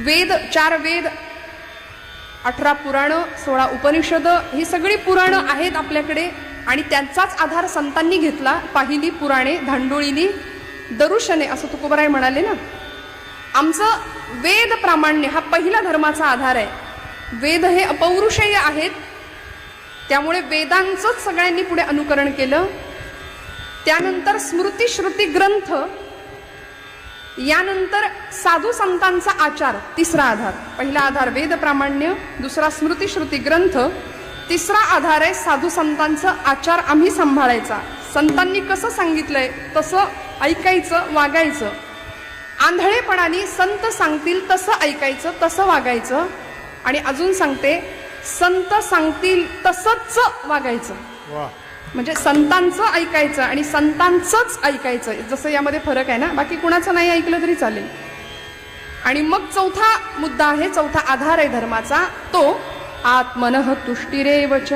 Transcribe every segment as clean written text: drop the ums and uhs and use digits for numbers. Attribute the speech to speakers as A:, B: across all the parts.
A: वेद, 4 वेद, 18 पुराणं, 16 उपनिषद, ही सगळी पुराणं आहेत आपल्याकडे आणि त्यांचाच आधार संतांनी घेतला. पाहिली पुराणे धांडोळीली दरुशने असं तुकोबाराय म्हणाले ना. आमचं वेद प्रामाण्य हा पहिला धर्माचा आधार आहे. वेद हे अपौरुषेय आहेत, त्यामुळे वेदांचंच सगळ्यांनी पुढे अनुकरण केलं. त्यानंतर स्मृती श्रुती ग्रंथ, यानंतर साधू संतांचा आचार, तिसरा आधार. पहिला आधार वेद प्रामाण्य, दुसरा स्मृती श्रुती ग्रंथ, तिसरा आधार आहे साधू संतांचा आचार आम्ही सांभाळायचा. संतांनी कसं सांगितलंय तसं ऐकायचं, वागायचं. आंधळेपणाने संत सांगतील तसं ऐकायचं, तसं वागायचं. आणि अजून सांगते, संत सांगतील तसंच वागायचं. म्हणजे संतांचं ऐकायचं आणि संतांचंच ऐकायचं, जसं यामध्ये फरक आहे ना. बाकी कुणाचं नाही ऐकलं तरी चालेल. आणि मग चौथा मुद्दा आहे, चौथा आधार आहे धर्माचा, तो आत्मनः तुष्टिरेवच.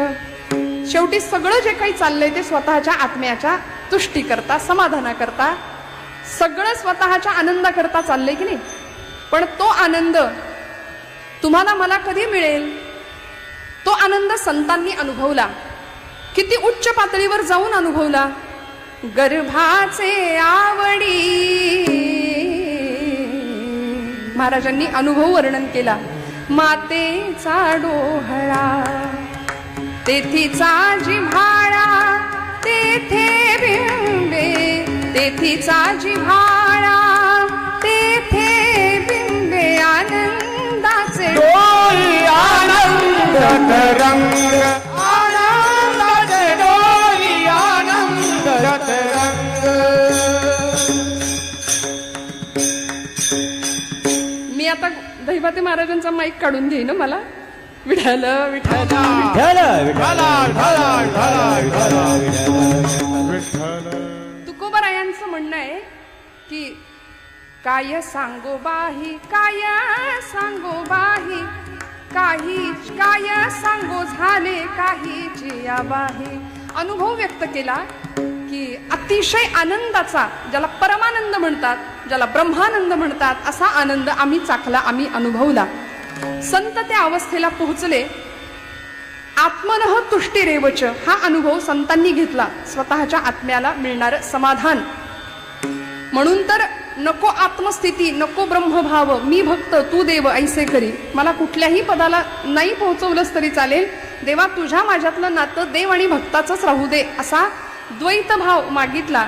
A: शेवटी सगळं जे काही चाललंय ते स्वतःच्या आत्म्याच्या तुष्टी करता, समाधाना करता, सगळं स्वतःच्या आनंदा करता चाललंय की नाही. पण तो आनंद तुम्हाला मला कधी मिळेल? तो आनंद संतांनी अनुभवला. किती उच्च पातळीवर जाऊन अनुभवला. गर्भाचे आवडी महाराजांनी अनुभव वर्णन केला. मातेचा डोहळा तेथीचा जिव्हाळा, तेथे बिंबे तेथीचा जिव्हाळा, तेथे बिंबे आनंदाचे
B: डोई आनंद तरंग, आनंदाचे डोई आनंद तरंग.
A: मी आता दहिबाते महाराजांचा माईक काढून घेईन मला. विठ्ठल विठ्ठल तुकोबारायांचं म्हणणं आहे की काय सांगो बाही, काय सांगो बाही, काही काय सांगो झाले काही जियाबाही. अनुभव व्यक्त केला की अतिशय आनंदाचा, ज्याला परमानंद म्हणतात, ज्याला ब्रह्मानंद म्हणतात, असा आनंद आम्ही चाखला, आम्ही अनुभवला. संत त्या अवस्थेला पोहोचले. आत्मनः तुष्टिरेवच हा अनुभव संतांनी घेतला, स्वतःच्या आत्म्याला मिळणारं समाधान. म्हणून तर नको आत्मस्थिती, नको ब्रह्मभाव, मी भक्त तू देव ऐसे करी. मला कुठल्याही पदाला नाही पोहोचवलंच तरी चालेल, देवा तुझ्या माझ्यातलं नातं देव आणि भक्ताचंच राहू दे, असा द्वैत भाव मागितला.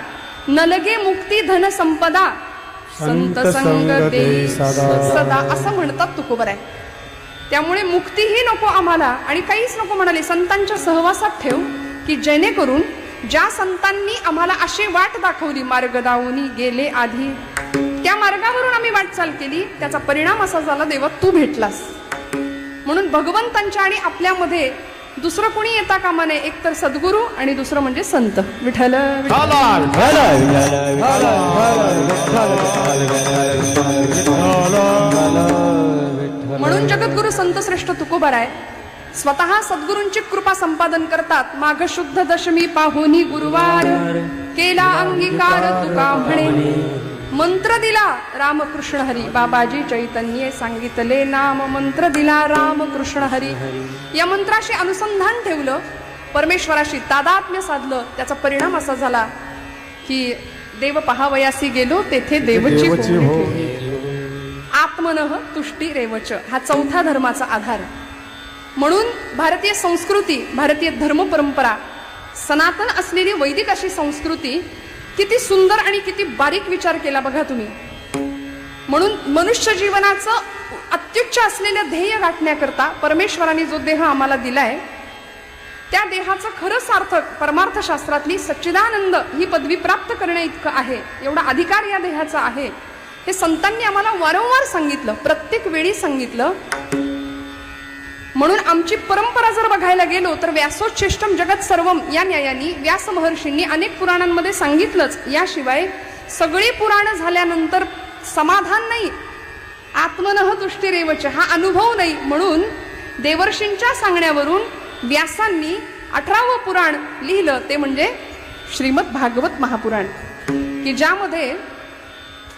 A: नलगे मुक्ती धन संपदा, संत संग दे सदा असं म्हणतात तुकोबाराय. त्यामुळे मुक्तीही नको आम्हाला आणि काहीच नको म्हणाले, संतांच्या सहवासात ठेव, की जेणेकरून ज्या संतांनी आम्हाला अशी वाट दाखवली, मार्ग दावूनी गेले आधी, त्या मार्गावरून आम्ही वाटचाल केली, त्याचा परिणाम असा झाला, देवा तू भेटलास. म्हणून भगवंतांच्या आणि आपल्यामध्ये दुसरं कोणी येता कामा नये. एक तर सद्गुरू आणि दुसरं म्हणजे संत. विठ्ठल म्हणून जगद्गुरु संत श्रेष्ठ तुकोबाराय स्वतः सद्गुरूंची कृपा संपादन करतात. माघ शुद्ध दशमी पाहुनी गुरुवार, केला अंगीकार तुका म्हणे, मंत्र दिला रामकृष्ण हरी. बाबाजी चैतन्य सांगितले नाम, मंत्र दिला रामकृष्ण हरी. या मंत्राशी अनुसंधान ठेवलं, परमेश्वराशी तादात्म्य साधलं. त्याचा परिणाम असा झाला की देव पहावयासी गेलो तेथे देवची होळी. आत्मनः तुष्टी रेवच हा चौथा धर्माचा आधार. म्हणून भारतीय संस्कृती, भारतीय धर्म परंपरा, सनातन असलेली वैदिक अशी संस्कृती किती सुंदर आणि किती बारीक विचार केला बघा तुम्ही. म्हणून मनुष्य जीवनाचं अत्युच्च असलेलं ध्येय गाठण्याकरता परमेश्वराने जो देह आम्हाला दिलाय, त्या देहाचं खरं सार्थक परमार्थशास्त्रातली सच्चिदानंद ही पदवी प्राप्त करणे इतकं आहे, एवढा अधिकार या देहाचा आहे. हे संतांनी आम्हाला वारंवार सांगितलं, प्रत्येक वेळी सांगितलं. म्हणून आमची परंपरा जर बघायला गेलो तर व्यासोच्छिष्टम जगत सर्वम या न्यायाने व्यास महर्षींनी अनेक पुराणांमध्ये सांगितलंच. याशिवाय सगळी पुराणं झाल्यानंतर समाधान नाही, आत्मनः तुष्टिरेवच हा अनुभव नाही. म्हणून देवर्षींच्या सांगण्यावरून व्यासांनी 18वं पुराण लिहिलं, ते म्हणजे श्रीमद भागवत महापुराण, की ज्यामध्ये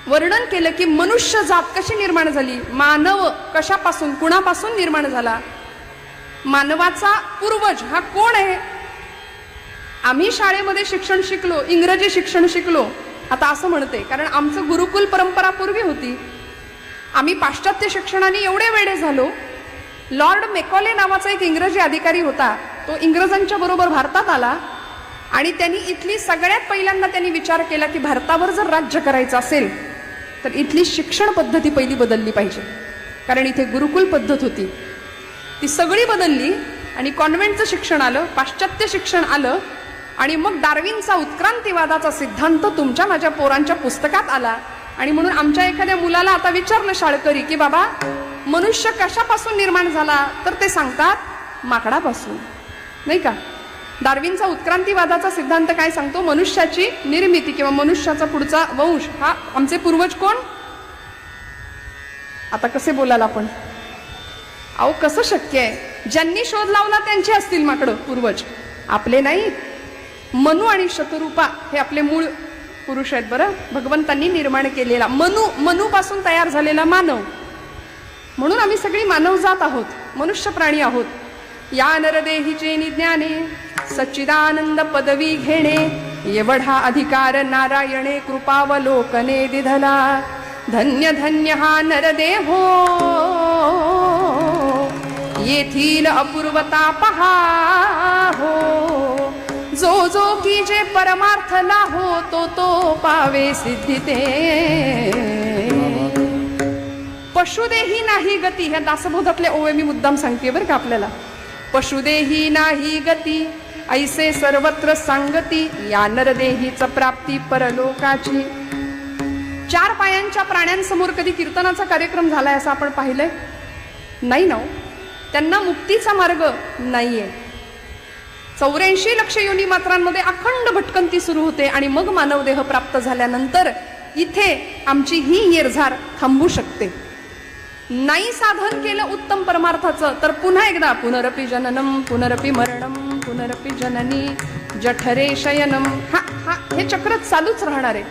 A: वर्णन केलं की मनुष्य जात कशी निर्माण झाली, मानव कशापासून कुणापासून निर्माण झाला, मानवाचा पूर्वज हा कोण आहे. आम्ही शाळेमध्ये शिक्षण शिकलो, इंग्रजी शिक्षण शिकलो, आता असं म्हणते कारण आमचं गुरुकुल परंपरा पूर्वी होती. आम्ही पाश्चात्य शिक्षणाने एवढे वेडे झालो. लॉर्ड मेकॉले नावाचा एक इंग्रजी अधिकारी होता, तो इंग्रजांच्या बरोबर भारतात आला आणि त्यांनी इथली सगळ्यात पहिल्यांदा त्यांनी विचार केला की भारतावर जर राज्य करायचं असेल तर इथली शिक्षण पद्धती पहिली बदलली पाहिजे. कारण इथे गुरुकुल पद्धत होती, ती सगळी बदलली आणि कॉन्व्हेंटचं शिक्षण आलं, पाश्चात्य शिक्षण आलं आणि मग डार्विनचा उत्क्रांतीवादाचा सिद्धांत तुमच्या माझ्या पोरांच्या पुस्तकात आला. आणि म्हणून आमच्या एखाद्या मुलाला आता विचारलं शाळकरी की बाबा मनुष्य कशापासून निर्माण झाला, तर ते सांगतात माकडापासून, नाही का. डार्विनचा उत्क्रांतीवादाचा सिद्धांत काय सांगतो, मनुष्याची निर्मिती किंवा मनुष्याचा पुढचा वंश हा आमचे पूर्वज कोण. आता कसे बोलाल आपण, अहो कसं शक्य आहे, ज्यांनी शोध लावला त्यांचे असतील माकडं पूर्वज, आपले नाही. मनु आणि शतरूपा हे आपले मूळ पुरुष आहेत बरं, भगवंतांनी निर्माण केलेला. मनु पासून तयार झालेला मानव, म्हणून आम्ही सगळी मानव जात आहोत, मनुष्य प्राणी आहोत. या नरदेहीचे निज्ञाने सच्चिदानंद पदवी घेणे, एवढा अधिकार नारायणे कृपावलोकने दिधला. धन्य धन्य हा नरदेहो, येथील अपूर्वता पहा हो. जो जो की जे परमार्थला हो, तो तो पावे सिद्धी ते. पशुदेही नाही गती, ह्या दासबोधातले ओवे मी मुद्दाम सांगते बरं का आपल्याला. पशुदेही नाही गती, ऐसे सर्वत्र सांगती, या नरदेहीच प्राप्ती परलोकाची. 4 पायांच्या प्राण्यांसमोर कधी कीर्तनाचा कार्यक्रम झालाय असं आपण पाहिलंय नाही ना. त्यांना मुक्तीचा मार्ग नाहीये. 84 लक्ष योनी मात्रांमध्ये अखंड भटकंती सुरू होते आणि मग मानवदेह प्राप्त झाल्यानंतर इथे आमची ही येरझार थांबू शकते. नाही साधन केलं उत्तम परमार्थाचं तर पुन्हा एकदा पुनरपि जननम पुनरपि मरणम पुनरपि जननी जठरे शयनम, हे चक्र चालूच राहणार आहे.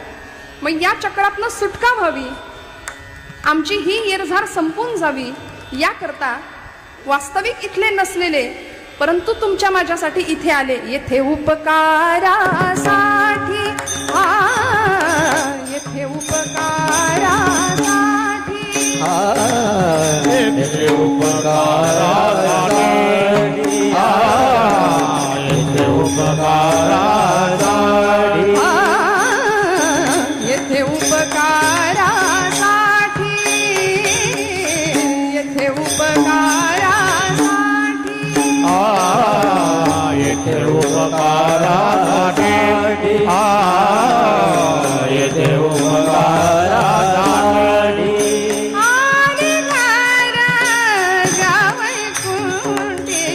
A: मग या चक्रातनं सुटका व्हावी, आमची ही येरझार संपून जावी, याकरता वास्तविक इथले नसलेले परंतु तुमच्या माझ्यासाठी इथे आले. येथे उपकारासाठी, येथे उपकारासाठी,
B: येथे उपकारासाठी, येथे उपकारासाठी,
A: येथे उपकारासाठी, येथे उपकारासाठी,
B: येथे उपकारासाठी, येथे उपकारासाठी.
A: आले राजा वैकुंठी,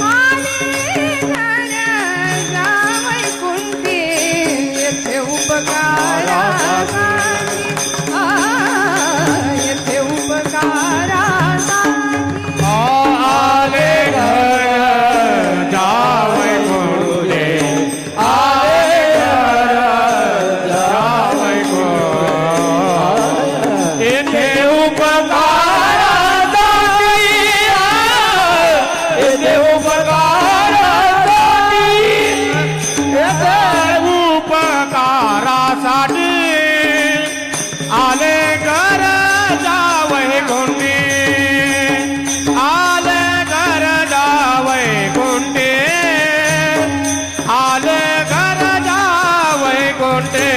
A: आले राजा वैकुंठी, येथे उपकारासाठी, येथे उपकारासाठी.
B: आले घर जावई मुले, आले घर जावई मुले, येथे उपकारासाठी, येथे उपकारासाठी, येथे उपकारासाठी. आले घर जावई गुंडी, आले घर जावई गुंडी, आले घर जावई गुंडी.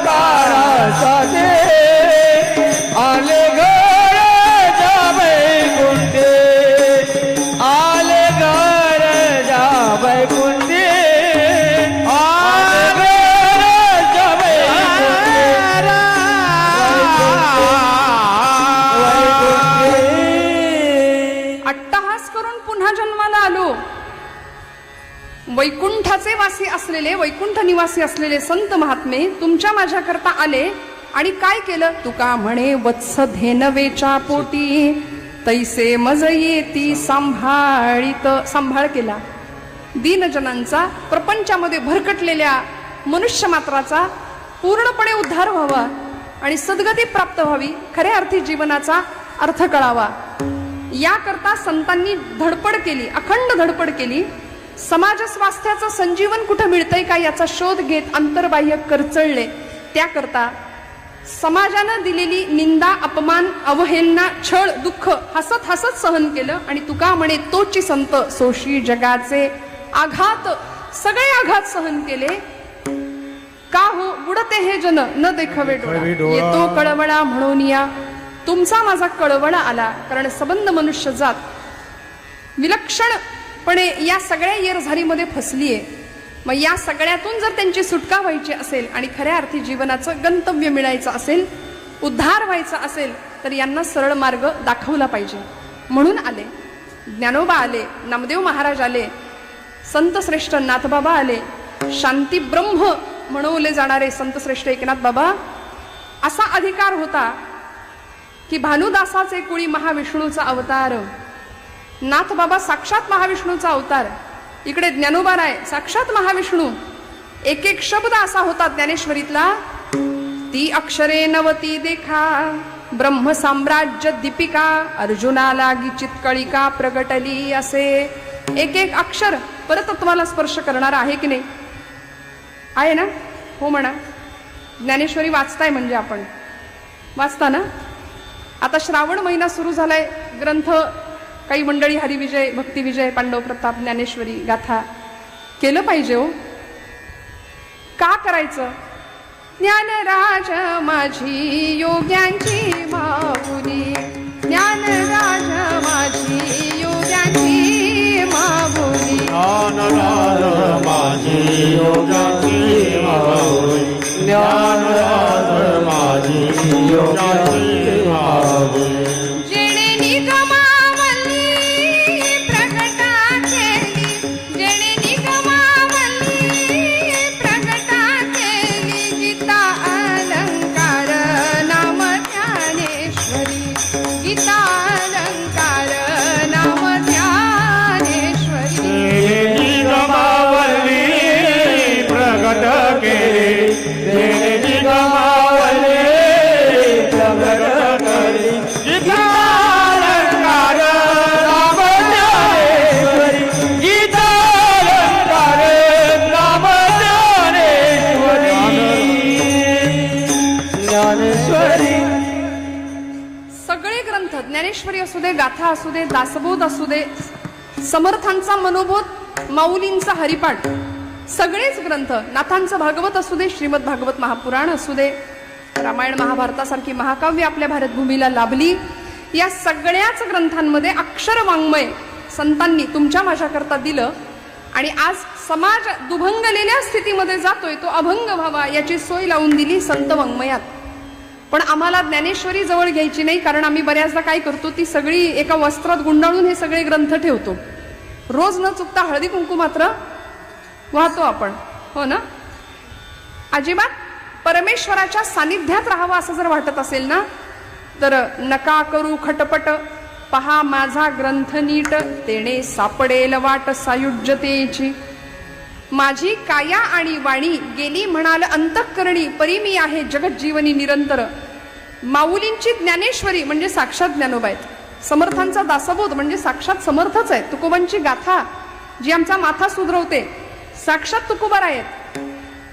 B: उपकारासाठी आले घर जावई गुंडी, आले घर जावई गुंडी, आले जावई
A: अट्टहास करून पुन्हा जन्माला आलो. वैकुंठाचे वासी असलेले, वैकुंठ निवासी असलेले संत महात्मे तुमच्या माझ्याकरता आले आणि काय केलं. तुका म्हणे वत्स धेनवेच्या पोटी, तैसे मज येती सांभाळीत. सांभाळ केला दीनजनांचा, प्रपंचामध्ये भरकटलेल्या मनुष्य मात्राचा पूर्णपणे उद्धार व्हावा आणि सद्गती प्राप्त व्हावी, खऱ्या अर्थी जीवनाचा अर्थ कळावा, याकरता संतांनी धडपड केली, अखंड धडपड केली. समाज स्वास्थ्याचं संजीवन कुठं मिळतंय का याचा शोध घेत अंतर्बाह्य करचळले. त्याकरता समाजानं दिलेली निंदा, अपमान, अवहेलना, छळ, दुःख हसत हसत सहन केलं. आणि तुका म्हणे तोची संत सोशी जगाचे आघात, सगळे आघात सहन केले. का हो बुडते हे जन न देखवे डोळा, येतो कळवळा म्हणून या तुमचा माझा कळवळा आला. कारण सबंध मनुष्य जात विलक्षणपणे या सगळ्या येरझारीमध्ये फसलीये. मग या सगळ्यातून जर त्यांची सुटका व्हायची असेल आणि खऱ्या अर्थी जीवनाचं गंतव्य मिळायचं असेल, उद्धार व्हायचा असेल, तर यांना सरळ मार्ग दाखवला पाहिजे. म्हणून आले ज्ञानोबा, आले नामदेव महाराज, आले संत श्रेष्ठ नाथबाबा, आले शांती ब्रह्म म्हणवले जाणारे संत श्रेष्ठ एकनाथ बाबा. असा अधिकार होता की भानुदासाचे कुळी महाविष्णूचा अवतार, नाथबाबा साक्षात महाविष्णूचा अवतार, इकडे ज्ञानोबाराय साक्षात महाविष्णू. एक एक शब्द असा होता ज्ञानेश्वरीतला, ती अक्षरे नवती देखा ब्रह्म साम्राज्य दीपिका, अर्जुनाला चितकळिका प्रगटली. असे एक एक अक्षर परतत्वाला स्पर्श करणार आहे की नाही? आहे ना? हो म्हणा. ज्ञानेश्वरी वाचताय म्हणजे आपण वाचता ना. आता श्रावण महिना सुरू झालाय. ग्रंथ काही मंडळी हरिविजय, भक्तिविजय, पांडव प्रताप, ज्ञानेश्वरी गाथा केलं पाहिजे हो. का करायचं? ज्ञानराज माझी योग्यांची माऊली, ज्ञानराज माझी योग्यांची माऊली,
B: ज्ञानराज माझी योगाची माऊली, ज्ञानराज माझी योगाची माऊली.
A: जेणे निगमावली प्रगटा केली, जेणे निगमावली प्रगटा केली, गीता अलंकार नाम ज्ञानेश्वरी, गीता अलंकार नाम ज्ञानेश्वरी.
B: निगमावली प्रगट केली, निगमावली प्रगट केली, गीता अलंकार नाम ज्ञानेश्वरी, गीता अलंकार नाम ज्ञानेश्वरी, ज्ञानेश्वरी.
A: सगळे ग्रंथ, ज्ञानेश्वरी असू दे, गाथा असू दे, दासबोध असू दे, समर्थांचा मनोबोध, माऊलींचा हरिपाठ, सगळेच ग्रंथ, नाथांचं भागवत असू दे, श्रीमद भागवत महापुराण असू दे, रामायण महाभारतासारखी महाकाव्य आपल्या भारतभूमीला लाभली. या सगळ्याच ग्रंथांमध्ये अक्षर वाङ्मय संतांनी तुमच्या माझ्याकरता दिलं. आणि आज समाज दुभंगलेल्या स्थितीमध्ये जातोय, तो अभंग व्हावा याची सोय लावून दिली संत वाङ्मयात. पण आम्हाला ज्ञानेश्वरी जवळ घ्यायची नाही, कारण आम्ही बऱ्याचदा काय करतो, ती सगळी एका वस्त्रात गुंडाळून हे सगळे ग्रंथ ठेवतो. रोज न चुकता हळदी कुंकू मात्र वाहतो आपण, हो ना? अजिबात परमेश्वराच्या सानिध्यात राहावं असं जर वाटत असेल ना, तर नका करू खटपट, पहा माझा ग्रंथ नीट, तेणे सापडेल वाट सायुज्यतेची. माझी काया आणि वाणी गेली म्हणाल अंतःकरणी, परी मी आहे जगज्जीवनी निरंतर. माऊलींची ज्ञानेश्वरी म्हणजे साक्षात ज्ञानोबा आहेत. समर्थांचा दासबोध म्हणजे साक्षात समर्थच आहे. तुकोबांची गाथा जी आमचा माथा सुधरवते, साक्षात तुकोबार आहेत.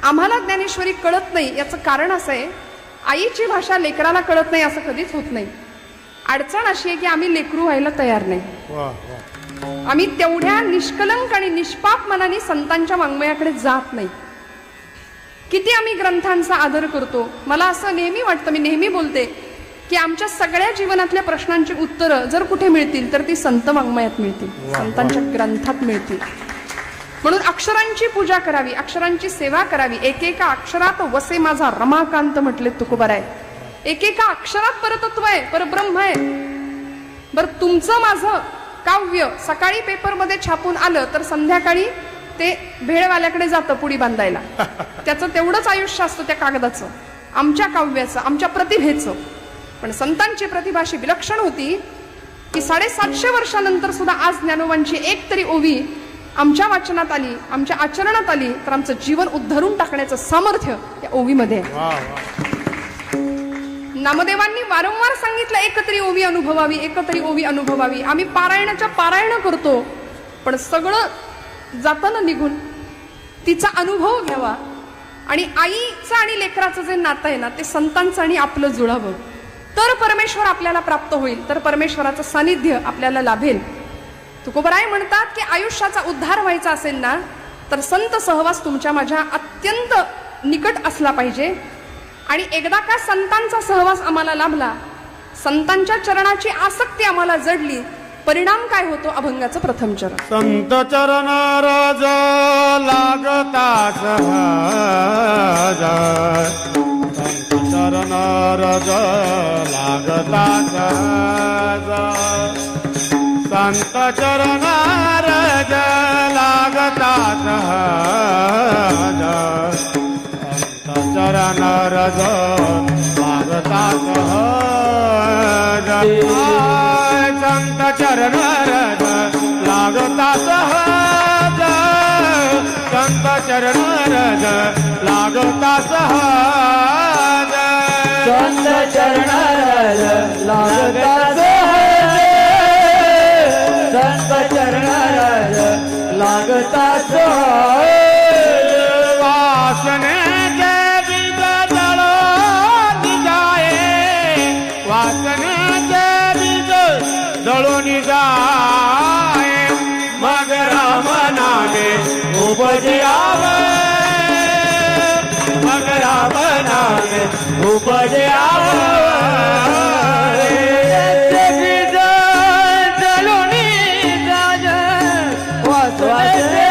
A: आम्हाला ज्ञानेश्वरी कळत नाही याचं कारण असं आहे, आईची भाषा लेकराला कळत नाही असं कधीच होत नाही. अडचण अशी आहे की आम्ही लेकरू व्हायला तयार नाही. आम्ही तेवढ्या निष्कलंक आणि निष्पाप मनाने संतांच्या वाङ्मयाकडे जात नाही. किती आम्ही ग्रंथांचा आदर करतो. मला असं नेहमी वाटतं, मी नेहमी बोलते की आमच्या सगळ्या जीवनातल्या प्रश्नांची उत्तरं जर कुठे मिळतील तर ती संत वाङ्मयात मिळतील, संतांच्या ग्रंथात मिळतील. म्हणून अक्षरांची पूजा करावी, अक्षरांची सेवा करावी. एकेका अक्षरात वसे माझा रमाकांत म्हटले तुकोबाराय. एकेका अक्षरात परतत्व आहे, परब्रह्म आहे. बर तुमचं माझं काव्य सकाळी पेपरमध्ये छापून आलं तर संध्याकाळी ते भेळवाल्याकडे जातं पुडी बांधायला. त्याचं तेवढंच आयुष्य असतं त्या कागदाचं, आमच्या काव्याचं, आमच्या प्रतिभेचं. पण संतांची प्रतिभा अशी विलक्षण होती की 750 वर्षानंतर सुद्धा आज ज्ञानोबांची एक तरी ओवी आमच्या वाचनात आली, आमच्या आचरणात आली, तर आमचं जीवन उद्धरून टाकण्याचं सामर्थ्य या ओवीमध्ये आहे.
B: वा वा.
A: नामदेवांनी वारंवार सांगितलं, एकतरी ओवी अनुभवावी, एकतरी ओवी अनुभवावी. आम्ही पारायणाच्या पारायण करतो, पण सगळं जाताना निघून तिचा अनुभव घ्यावा. आणि आईचं आणि लेकराचं जे नातं आहे ना, ते संतांचं आणि आपलं जुळावं, तर परमेश्वर आपल्याला प्राप्त होईल, तर परमेश्वराचं सानिध्य आपल्याला लाभेल. तुकोबराय म्हणतात की आयुष्याचा उद्धार व्हायचा असेल ना, तर संत सहवास तुमच्या माझ्या अत्यंत निकट असला पाहिजे. आणि एकदा का संतांचा सहवास आम्हाला लाभला, संतांच्या चरणाची आसक्ती आम्हाला जडली, परिणाम काय होतो? अभंगाचं प्रथम चरण.
B: संत चरण रज लागता सहज, संत चरण रज लागता सहज, संत चरण रज लागता सहज, संत चरण रज लागता सहज, संत चरण रज लागता सहज, संत चरण रज लागता सहज,
C: संत चरण रज लागता सहज, संत चरण रज लागता सहज,
B: वासने के बीज जळून जाये, वासने के बीज जळून जाये, मग राम नामे उपजयावे, मग राम नामे उपजयावे, ते बीज जळून जाये, वासने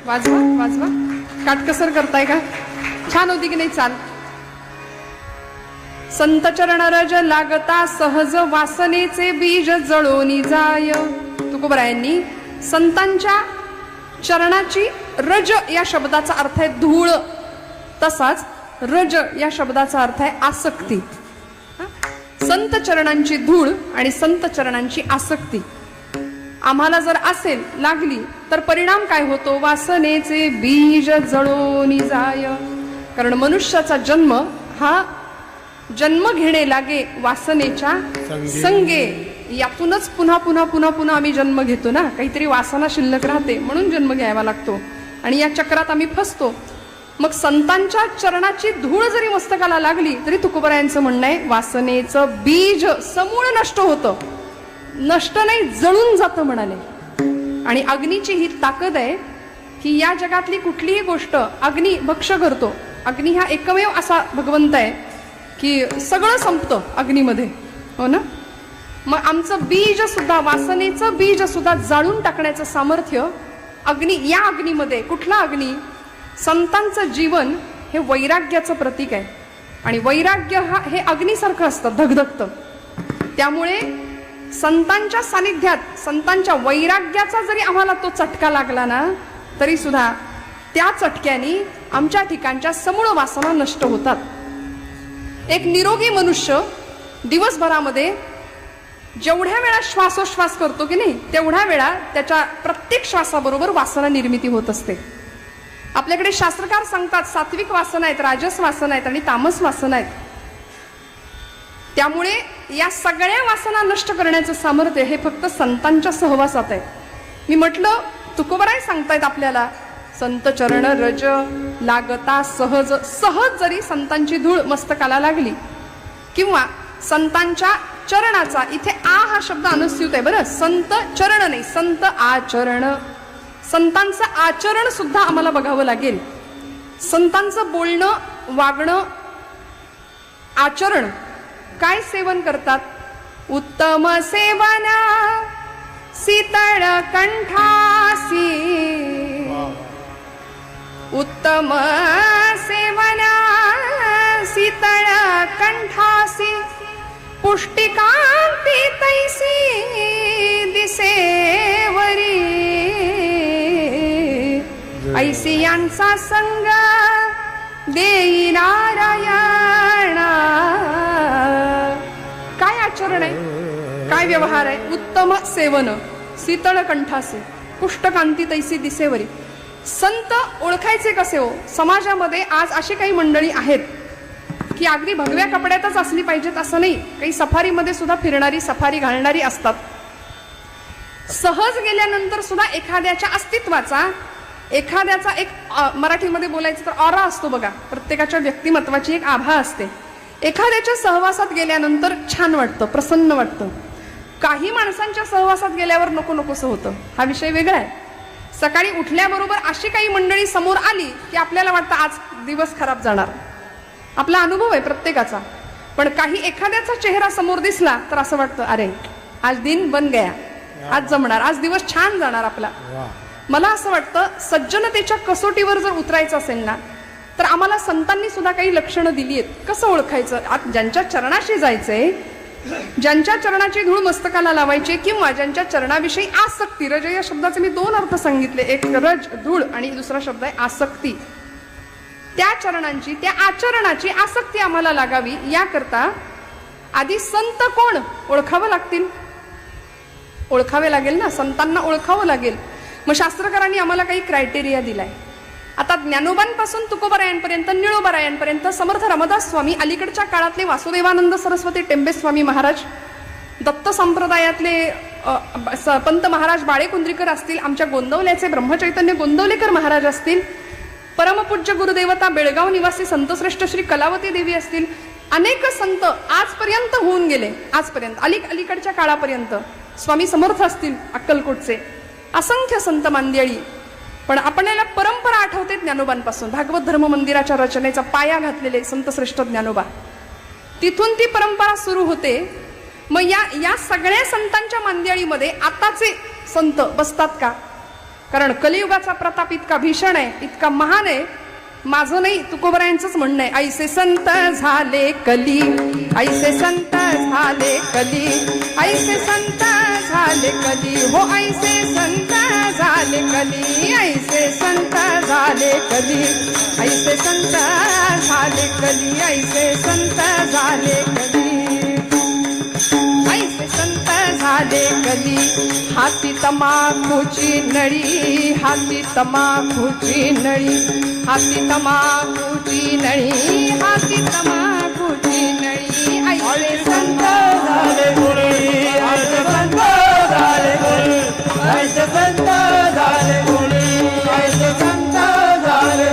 A: वाजवा वाजवा, काटकसर करताय का? छान होती की नाही? चाल. संत चरण रज लागता सहज, वासनेचे बीज जळोनी जाय. तुकोबरायांनी संतांच्या चरणाची रज या शब्दाचा अर्थ आहे धूळ, तसाच रज या शब्दाचा अर्थ आहे आसक्ती. संत चरणांची धूळ आणि संत चरणांची आसक्ती आम्हाला जर असेल, लागली, तर परिणाम काय होतो? वासनेचे बीज जळोनी जाय. कारण मनुष्याचा जन्म हा जन्म घेणे लागे वासनेच्या संगे. यातूनच पुन्हा पुन्हा पुन्हा पुन्हा आम्ही जन्म घेतो ना, काहीतरी वासना शिल्लक राहते म्हणून जन्म घ्यावा लागतो, आणि या चक्रात आम्ही फसतो. मग संतांच्या चरणाची धूळ जरी मस्तकाला लागली, तरी तुकोबरायांचं म्हणणं आहे वासनेचं बीज समूळ नष्ट होतं. नष्ट नाही, जळून जातं म्हणाले. आणि अग्नीची ही ताकद आहे की या जगातली कुठलीही गोष्ट अग्नी भक्ष करतो. अग्नी हा एकमेव असा भगवंत आहे की सगळं संपतं अग्नीमध्ये, हो ना. मग आमचं बीज सुद्धा, वासनेचं बीज सुद्धा जाळून टाकण्याचं सामर्थ्य अग्नी, या अग्नीमध्ये. कुठला अग्नी? संतांचं जीवन हे वैराग्याचं प्रतीक आहे, आणि वैराग्य हे अग्नीसारखं असतं, धगधगतं. त्यामुळे संतांच्या सानिध्यात, संतांच्या वैराग्याचा जरी आम्हाला तो चटका लागला ना, तरी सुद्धा त्या चटक्याने आमच्या ठिकाणच्या समूळ वासना नष्ट होतात. एक निरोगी मनुष्य दिवसभरामध्ये जेवढ्या वेळा श्वासोश्वास करतो की नाही, तेवढ्या वेळा त्याच्या प्रत्येक श्वासाबरोबर वासना निर्मिती होत असते. आपल्याकडे शास्त्रकार सांगतात सात्विक वासना आहेत, राजस वासना आहेत आणि तामस वासना आहेत. त्यामुळे या सगळ्या वासना नष्ट करण्याचं सामर्थ्य हे फक्त संतांच्या सहवासात आहे. मी म्हटलं तुकोबराय सांगतायत आपल्याला, संत चरण रज लागता सहज. सहज जरी संतांची धूळ मस्तकाला लागली, किंवा संतांच्या चरणाचा, इथे आ हा शब्द अनुस्यूत आहे बरं, संत चरण नाही, संत आचरण. संतांचं आचरण सुद्धा आम्हाला बघावं लागेल. संतांचं बोलणं, वागणं, आचरण, काय सेवन करतात? उत्तम सेवना शीतळ कंठासी, उत्तम सेवना शीतळ कंठासी, पुष्टिकांती तैसी दिसेवरी ऐसी यांचा संग देई नारायणा. काय आचरण आहे, काय व्यवहार आहे. उत्तम सेवन शीतळ कंठासे पुष्टकांती तैसी दिसेवरी. संत ओळखायचे कसे हो. समाजामध्ये आज अशी काही मंडळी आहेत की अगदी भगव्या कपड्यातच असली पाहिजेत असं नाही, काही सफारीमध्ये सुद्धा फिरणारी, सफारी घालणारी असतात. सहज गेल्यानंतर सुद्धा एखाद्याच्या अस्तित्वाचा, एखाद्याचा एक मराठीमध्ये बोलायचं तर ऑरा असतो बघा. प्रत्येकाच्या व्यक्तिमत्वाची एक आभा असते. एखाद्याच्या सहवासात गेल्यानंतर छान वाटतं, प्रसन्न वाटतं. काही माणसांच्या सहवासात गेल्यावर नको नकोसं होतं. हा विषय वेगळा आहे. सकाळी उठल्याबरोबर अशी काही मंडळी समोर आली की आपल्याला वाटतं आज दिवस खराब जाणार. आपला अनुभव आहे प्रत्येकाचा. पण काही एखाद्याचा चेहरा समोर दिसला तर असं वाटतं अरे आज दिन बन गया, आज जमणार, आज दिवस छान जाणार आपला. मला असं वाटतं सज्जनतेच्या कसोटीवर जर उतरायचं असेल ना तर आम्हाला संतांनी सुद्धा काही लक्षणं दिली आहेत. कसं ओळखायचं. ज्यांच्या चरणाशी जायचंय, ज्यांच्या चरणाची धूळ मस्तकाला लावायची, किंवा ज्यांच्या चरणाविषयी आसक्ती. रज या शब्दाचे मी दोन अर्थ सांगितले, एक रज धूळ आणि दुसरा शब्द आहे आसक्ती. त्या चरणांची, त्या आचरणाची आसक्ती आम्हाला लागावी याकरता आधी संत कोण ओळखावं लागतील, ओळखावे लागेल ना. संतांना ओळखावं लागेल. मग शास्त्रकारांनी आम्हाला काही क्रायटेरिया दिलाय. आता ज्ञानोबांपासून तुकोबरायांपर्यंत, निळोबरायांपर्यंत, समर्थ रामदास स्वामी, अलीकडच्या काळातले वासुदेवानंद सरस्वती टेंबे स्वामी महाराज, दत्त संप्रदायातले पंत महाराज बाळेकुंद्रीकर असतील, आमच्या गोंदवल्याचे ब्रह्मचैतन्य गोंदवलेकर महाराज असतील, परमपूज्य गुरुदेवता बेळगाव निवासी संतश्रेष्ठ श्री कलावती देवी असतील. अनेक संत आजपर्यंत होऊन गेले. आजपर्यंत अलीकडच्या काळापर्यंत स्वामी समर्थ असतील अक्कलकोटचे, असंख्य संत मांदियाळी. पण आपल्याला परंपरा आठवते ज्ञानोबांपासून. भागवत धर्म मंदिराच्या रचनेचा पाया घातलेले संतश्रेष्ठ ज्ञानोबा, तिथून ती परंपरा सुरू होते. मग या सगळ्या संतांच्या मांदियाळीमध्ये आताचे संत बसतात का. कारण कलियुगाचा प्रताप इतका भीषण आहे, इतका महान आहे. माझं नाही, तुकोबरायांचंच म्हणणं आहे. ऐसे संत झाले कली, ऐसे संत झाले कली, ऐसे संत झाले कली, हो ऐसे संत झाले कली, ऐसे संत झाले कली, ऐसे संत झाले कली, ऐसे संत झाले कली, ऐसे संत झाले कली. हाती तमाखूची नळी, हाती तमाखूची नळी, हाती तमाखूची नळी, हाती तमाखूची नळी, ऐसे संत
C: झाले गुणी, ऐसे संत झाले गुणी, ऐसे संत झाले गुणी, ऐसे संत झाले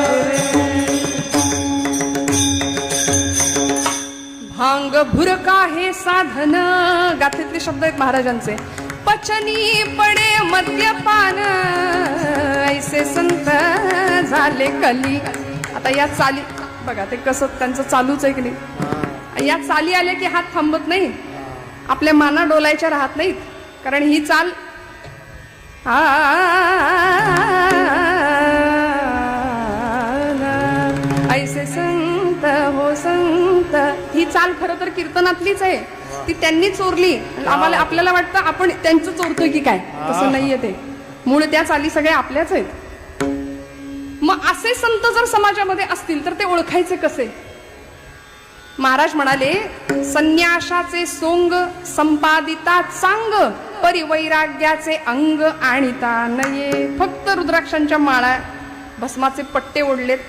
C: गुणी.
A: भांग भुरका हे साधन, गाथेतले शब्द आहेत महाराजांचे. पचनी पडे मद्यपान, ऐसे संत झाले कली. आता या चाली बघा, ते कसं त्यांचं चालूच आहे की नाही. या चाली आल्या की हात थांबत नाही, आपल्या माना डोलायच्या राहत नाहीत. कारण ही चाल ऐसे संत हो संत, ही चाल खरं तर कीर्तनातलीच आहे. ती त्यांनी चोरली. आपल्याला वाटतं आपण त्यांचं चोरतोय की काय. तसं नाहीये. ते मूळ त्या चाली सगळ्या आपल्याच आहेत. मग असे संत जर समाजामध्ये असतील तर ते ओळखायचे कसे. महाराज म्हणाले, संन्यासाचे सोंग संपादिता चांग, परिवैराग्याचे अंग आणिता नये. फक्त रुद्राक्षांच्या माळा, भस्माचे पट्टे ओढलेत,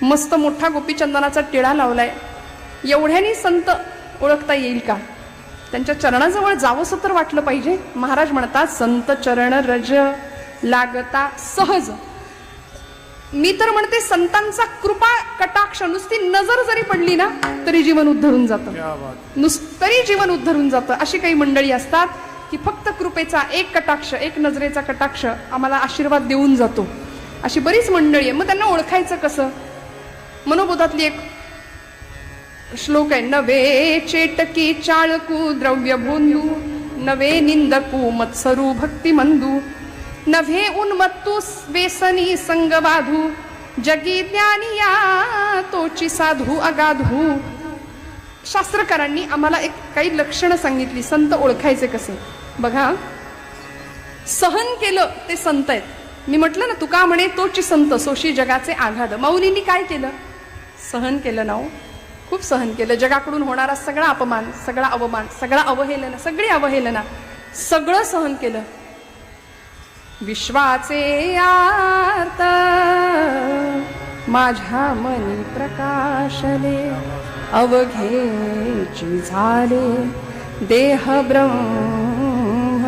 A: मस्त मोठा गोपीचंदनाचा टिळा लावलाय, एवढ्यानी संत ओळखता येईल का. त्यांच्या चरणाजवळ जावंसं तर वाटलं पाहिजे. महाराज म्हणतात, संत चरण रज लागता सहज. मी तर म्हणते संतांचा कृपा कटाक्ष, नुसती नजर जरी पडली ना तरी जीवन उद्धरून जातं, तरी जीवन उद्धरून जातं. अशी काही मंडळी असतात की फक्त कृपेचा एक कटाक्ष, एक नजरेचा कटाक्ष आम्हाला आशीर्वाद देऊन जातो. अशी बरीच मंडळी आहे. मग त्यांना ओळखायचं कसं. मनोबोधातली एक श्लोक आहे, नवे चेटकी चाळकू द्रव्य भोंदू, नवे निंदकू मत्सरू भक्ती मंदू, नभे उन्मत्तू व्यसनी संग बाधू, जगी ज्ञानिया तोची साधू अगाधू. शास्त्रकारांनी आम्हाला एक काही लक्षणं सांगितली संत ओळखायचे कसे. बघा, सहन केलं ते संत आहेत. मी म्हटलं ना, तुका म्हणे तोची संत सोशी जगाचे आघाद. माऊलींनी काय केलं? सहन केलं ना. खूप सहन केलं. जगाकडून होणारा सगळा अपमान, सगळा अवमान, सगळा अवहेलना, सगळी अवहेलना, सगळं सहन केलं. विश्वाचे आर्त माझ्या मनी प्रकाशले, अवघेची झाले देह ब्रह्म.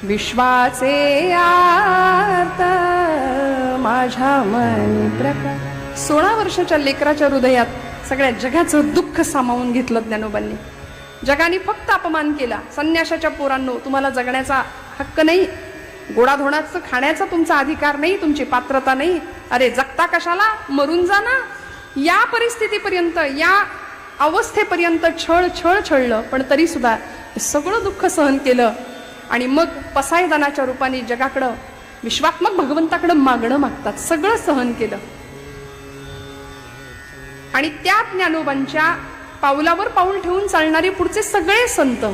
A: विश्वाचे आर्त माझ्या मनी प्रकाश. 16 वर्षाच्या लेकराच्या हृदयात सगळ्या जगाचं दुःख सामावून घेतलं ज्ञानोबांनी. जगाने फक्त अपमान केला. संन्याशाच्या पोरांनो, तुम्हाला जगण्याचा हक्क नाही, गोडाधोडाचं खाण्याचा तुमचा अधिकार नाही, तुमची पात्रता नाही. अरे जगता कशाला, मरून जा ना. या परिस्थितीपर्यंत, या अवस्थेपर्यंत छळलं, पण तरी सुद्धा सगळं दुःख सहन केलं. आणि मग पसायदानाच्या रूपाने जगाकडं, विश्वात्मक भगवंताकडं मागणं मागतात. सगळं सहन केलं. आणि त्या ज्ञानोबांच्या पावलावर पाऊल ठेवून चालणारे पुढचे सगळे संत.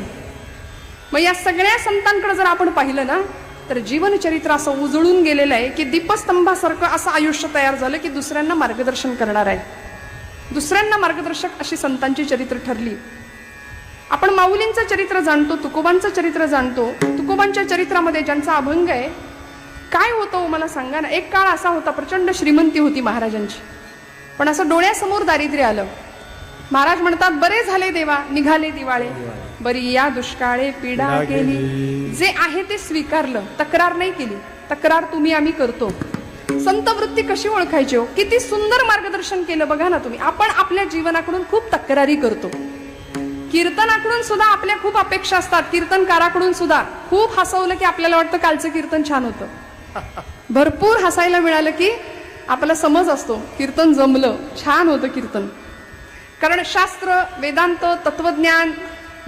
A: मग या सगळ्या संतांकडे जर आपण पाहिलं ना, तर जीवनचरित्र असं उजळून गेलेलं आहे की दीपस्तंभासारखं असं आयुष्य तयार झालं की दुसऱ्यांना मार्गदर्शन करणार आहे. दुसऱ्यांना मार्गदर्शक अशी संतांची चरित्र ठरली. आपण माऊलींचं चरित्र जाणतो, तुकोबांचं चरित्र जाणतो. तुकोबांच्या चरित्रामध्ये ज्यांचा अभंग आहे, काय होतं मला सांगा ना. एक काळ असा होता, प्रचंड श्रीमंती होती महाराजांची, पण असं डोळ्यासमोर दारिद्र्य आलं. महाराज म्हणतात, बरे झाले देवा निघाले दिवाळे, बरी या दुष्काळे पीडा केली. जे आहे ते स्वीकारलं, तक्रार नाही केली. तक्रार तुम्ही आम्ही करतो. संत वृत्ती कशी ओळखायची हो? किती सुंदर मार्गदर्शन केलं बघा ना तुम्ही. आपण आपल्या जीवनाकडून खूप तक्रारी करतो. कीर्तनाकडून सुद्धा आपल्या खूप अपेक्षा असतात. कीर्तनकाराकडून सुद्धा खूप हसवलं की आपल्याला वाटतं कालचं कीर्तन छान होतं. भरपूर हसायला मिळालं की आपला समज असतो कीर्तन जमलं, छान होतं कीर्तन. कारण शास्त्र, वेदांत, तत्वज्ञान,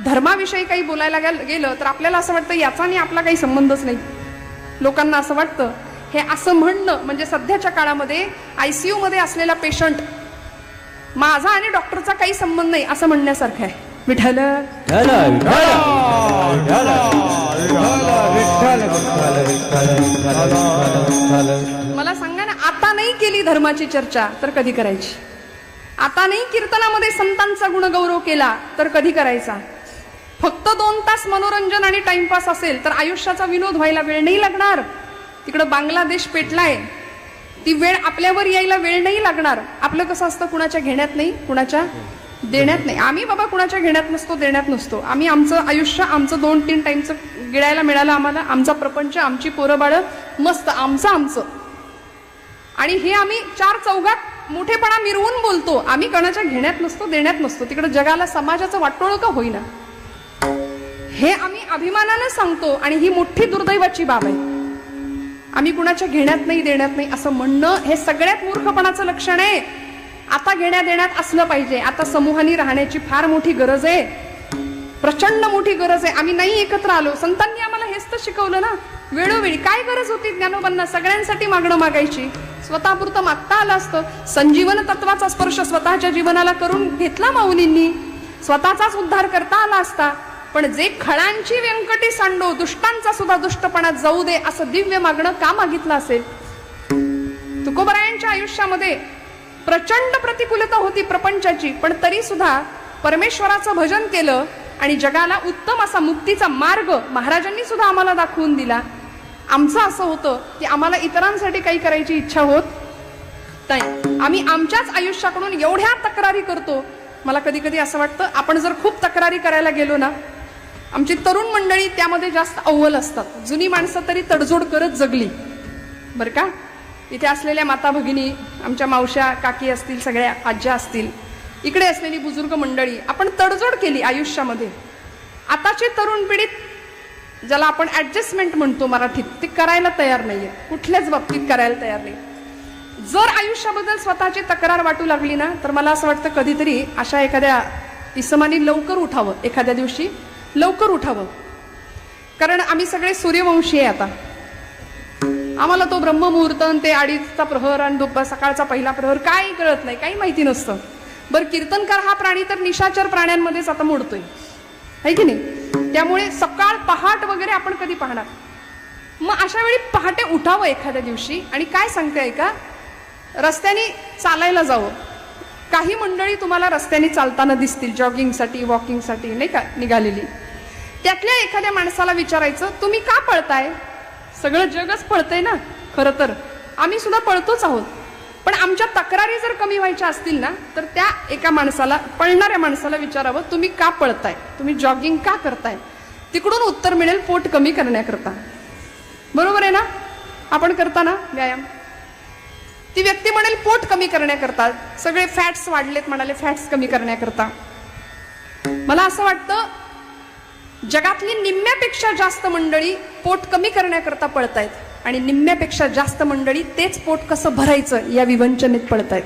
A: धर्माविषयी काही बोलायला गेलं तर आपल्याला असं वाटतं याचा आणि आपला काही संबंधच नाही. लोकांना असं वाटतं हे असं म्हणणं म्हणजे सध्याच्या काळामध्ये ICU मध्ये असलेला पेशंट, माझा आणि डॉक्टरचा काही संबंध नाही असं म्हणण्यासारखं आहे. विठ्ठल मला सांगा ना, आता नाही केली धर्माची चर्चा तर कधी करायची? आता नाही कीर्तनामध्ये संतांचा गुणगौरव केला तर कधी करायचा? फक्त 2 तास मनोरंजन आणि टाइमपास असेल तर आयुष्याचा विनोद व्हायला वेळ नाही लागणार. तिकडं बांगलादेश पेटलाय, ती वेळ आपल्यावर यायला वेळ नाही लागणार. आपलं कसं असतं, कुणाच्या घेण्यात नाही, कुणाच्या देण्यात नाही. आम्ही बाबा कुणाच्या घेण्यात नसतो, देण्यात नसतो. आम्ही आमचं आयुष्य, आमचं 2-3 टाइमचं गिळायला मिळालं आम्हाला, आमचा प्रपंच, आमची पोरं बाळ मस्त, आमचं. आणि हे आम्ही 4 चौघात मोठेपणा मिरवून बोलतो. आम्ही कोणाच्या घेण्यात नसतो, देण्यात नसतो. तिकडे जगाला समाजाचं वाटोळं का होईना हे आम्ही अभिमानानं सांगतो. आणि ही मोठी दुर्दैवाची बाब आहे. आम्ही कुणाच्या घेण्यात नाही, देण्यात नाही असं म्हणणं हे सगळ्यात मूर्खपणाचं लक्षण आहे. आता घेण्या देण्यात असलं पाहिजे. आता समूहाने राहण्याची फार मोठी गरज आहे, प्रचंड मोठी गरज आहे. आम्ही नाही एकत्र आलो. संतांनी आम्हाला हेच तर शिकवलं ना. वेळोवेळी काय गरज होती ज्ञानोबांना सगळ्यांसाठी मागणं मागायची? स्वतःपुरतं मागता आलं असतं. संजीवन तत्वाचा स्पर्श स्वतःच्या जीवनाला करून घेतला माऊलींनी, स्वतःचाच उद्धार करता आला असता. पण जे खळांची व्यंकटी सांडो, दुष्टांचा सुद्धा दुष्टपणात जाऊ दे असं दिव्य मागणं का मागितलं असेल? तुकोबरायांच्या आयुष्यामध्ये प्रचंड प्रतिकूलता होती प्रपंचाची, पण तरी सुद्धा परमेश्वराचं भजन केलं आणि जगाला उत्तम असा मुक्तीचा मार्ग महाराजांनी सुद्धा आम्हाला दाखवून दिला. आमचं असं होतं की आम्हाला इतरांसाठी काही करायची इच्छा होत नाही. आम्ही आमच्याच आयुष्याकडून एवढ्या तक्रारी करतो. मला कधी कधी असं वाटतं आपण जर खूप तक्रारी करायला गेलो ना, आमची तरुण मंडळी त्यामध्ये जास्त अव्वल असतात. जुनी माणसं तरी तडजोड करत जगली बरं का. इथे असलेल्या माता भगिनी, आमच्या मावश्या काकी असतील, सगळ्या आज्या असतील, इकडे असलेली बुजुर्ग मंडळी, आपण तडजोड केली आयुष्यामध्ये. आताची तरुण पिढीत ज्याला आपण ऍडजस्टमेंट म्हणतो मराठीत, ते करायला तयार नाहीये, कुठल्याच बाबतीत करायला तयार नाही. जर आयुष्याबद्दल स्वतःची तक्रार वाटू लागली ना, तर मला असं वाटतं कधीतरी अशा एखाद्या इसमानी लवकर उठावं, एखाद्या दिवशी लवकर उठावं. कारण आम्ही सगळे सूर्यवंशी आहे. आता आम्हाला तो ब्रह्ममुहूर्त, ते 2:30चा प्रहर आणि सकाळचा पहिला प्रहर काही कळत नाही, काही माहिती नसतं. बरं, कीर्तनकार हा प्राणी तर निशाचर प्राण्यांमध्येच आता मोडतोय, है की नाही? त्यामुळे सकाळ पहाट वगैरे आपण कधी पाहणार? मग अशा वेळी पहाटे उठावं एखाद्या दिवशी आणि काय सांगते ऐका, रस्त्याने चालायला जावं. काही मंडळी तुम्हाला रस्त्याने चालताना दिसतील, जॉगिंगसाठी वॉकिंगसाठी नाही का निघालेली. त्यातल्या एखाद्या माणसाला विचारायचं, तुम्ही का पळताय? सगळं जगच पळतंय ना. खरं तर आम्ही सुद्धा पळतोच आहोत, पण आमच्या तक्रारी जर कमी व्हायच्या असतील ना, तर त्या एका माणसाला, पळणाऱ्या माणसाला विचारावं, तुम्ही का पळताय, तुम्ही जॉगिंग का करताय? तिकडून उत्तर मिळेल, पोट कमी करण्याकरता. बरोबर आहे ना? आपण करता ना व्यायाम? ती व्यक्ती म्हणेल पोट कमी करण्याकरता, सगळे फॅट्स वाढलेत म्हणाले, फॅट्स कमी करण्याकरता. मला असं वाटतं जगातली निम्म्यापेक्षा जास्त मंडळी पोट कमी करण्याकरता पळतायत आणि निम्म्यापेक्षा जास्त मंडळी तेच पोट कसं भरायचं या विवंचनेत पळतायत,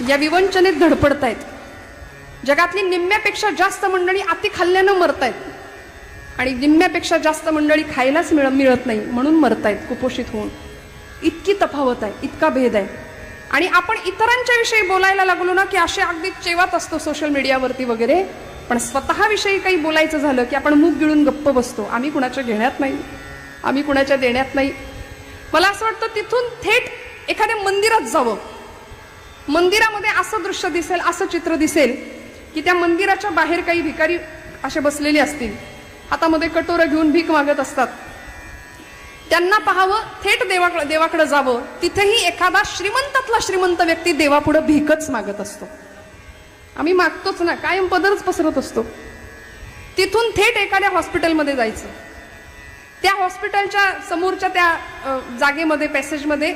A: या विवंचनेत धडपडतायत. जगातली निम्म्यापेक्षा जास्त मंडळी अति खाल्ल्यानं मरतायत आणि निम्म्यापेक्षा जास्त मंडळी खायलाच मिळत नाही म्हणून मरतायत कुपोषित होऊन. इतकी तफावत आहे, इतका भेद आहे. आणि आपण इतरांच्या विषयी बोलायला लागलो ना की असे अगदी चेवात असतो सोशल मीडियावरती वगैरे, पण स्वतःविषयी काही बोलायचं झालं की आपण मुख गिळून गप्प बसतो. आम्ही कुणाच्या घेण्यात नाही, आम्ही कुणाच्या देण्यात नाही. मला असं वाटतं तिथून थेट एखाद्या मंदिरात जावं. मंदिरामध्ये असं दृश्य दिसेल, असं चित्र दिसेल की त्या मंदिराच्या बाहेर काही भिकारी असे बसलेले असतील, हातामध्ये कटोरं घेऊन भीक मागत असतात. त्यांना पाहावं, थेट देवाकडे जावं. तिथेही एखादा श्रीमंतातला श्रीमंत व्यक्ती देवापुढे भीकच मागत असतो. आम्ही मागतोच ना, कायम पदरच पसरत असतो. तिथून थेट एखाद्या हॉस्पिटलमध्ये जायचं. त्या हॉस्पिटलच्या समोरच्या त्या जागेमध्ये, पॅसेजमध्ये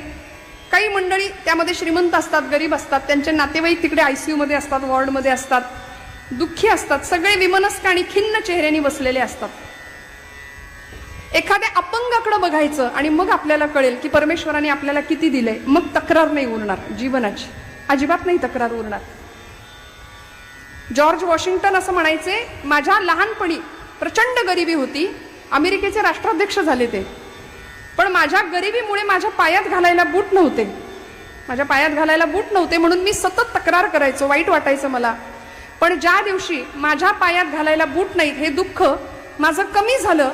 A: काही मंडळी त्यामध्ये श्रीमंत असतात, गरीब असतात, त्यांचे नातेवाईक तिकडे ICU मध्ये असतात, वॉर्डमध्ये असतात, दुःखी असतात, सगळे विमनस्क आणि खिन्न चेहऱ्याने बसलेले असतात. एखाद्या अपंगाकडे बघायचं आणि मग आपल्याला कळेल की परमेश्वराने आपल्याला किती दिलंय. मग तक्रार नाही उरणार जीवनाची, अजिबात नाही तक्रार उरणार. जॉर्ज वॉशिंग्टन असं म्हणायचे, माझ्या लहानपणी प्रचंड गरिबी होती, अमेरिकेचे राष्ट्राध्यक्ष झाले ते, पण माझ्या गरिबीमुळे माझ्या पायात घालायला बूट नव्हते, माझ्या पायात घालायला बूट नव्हते म्हणून मी सतत तक्रार करायचो, वाईट वाटायचं मला. पण ज्या दिवशी माझ्या पायात घालायला बूट नाहीत हे दुःख माझं कमी झालं,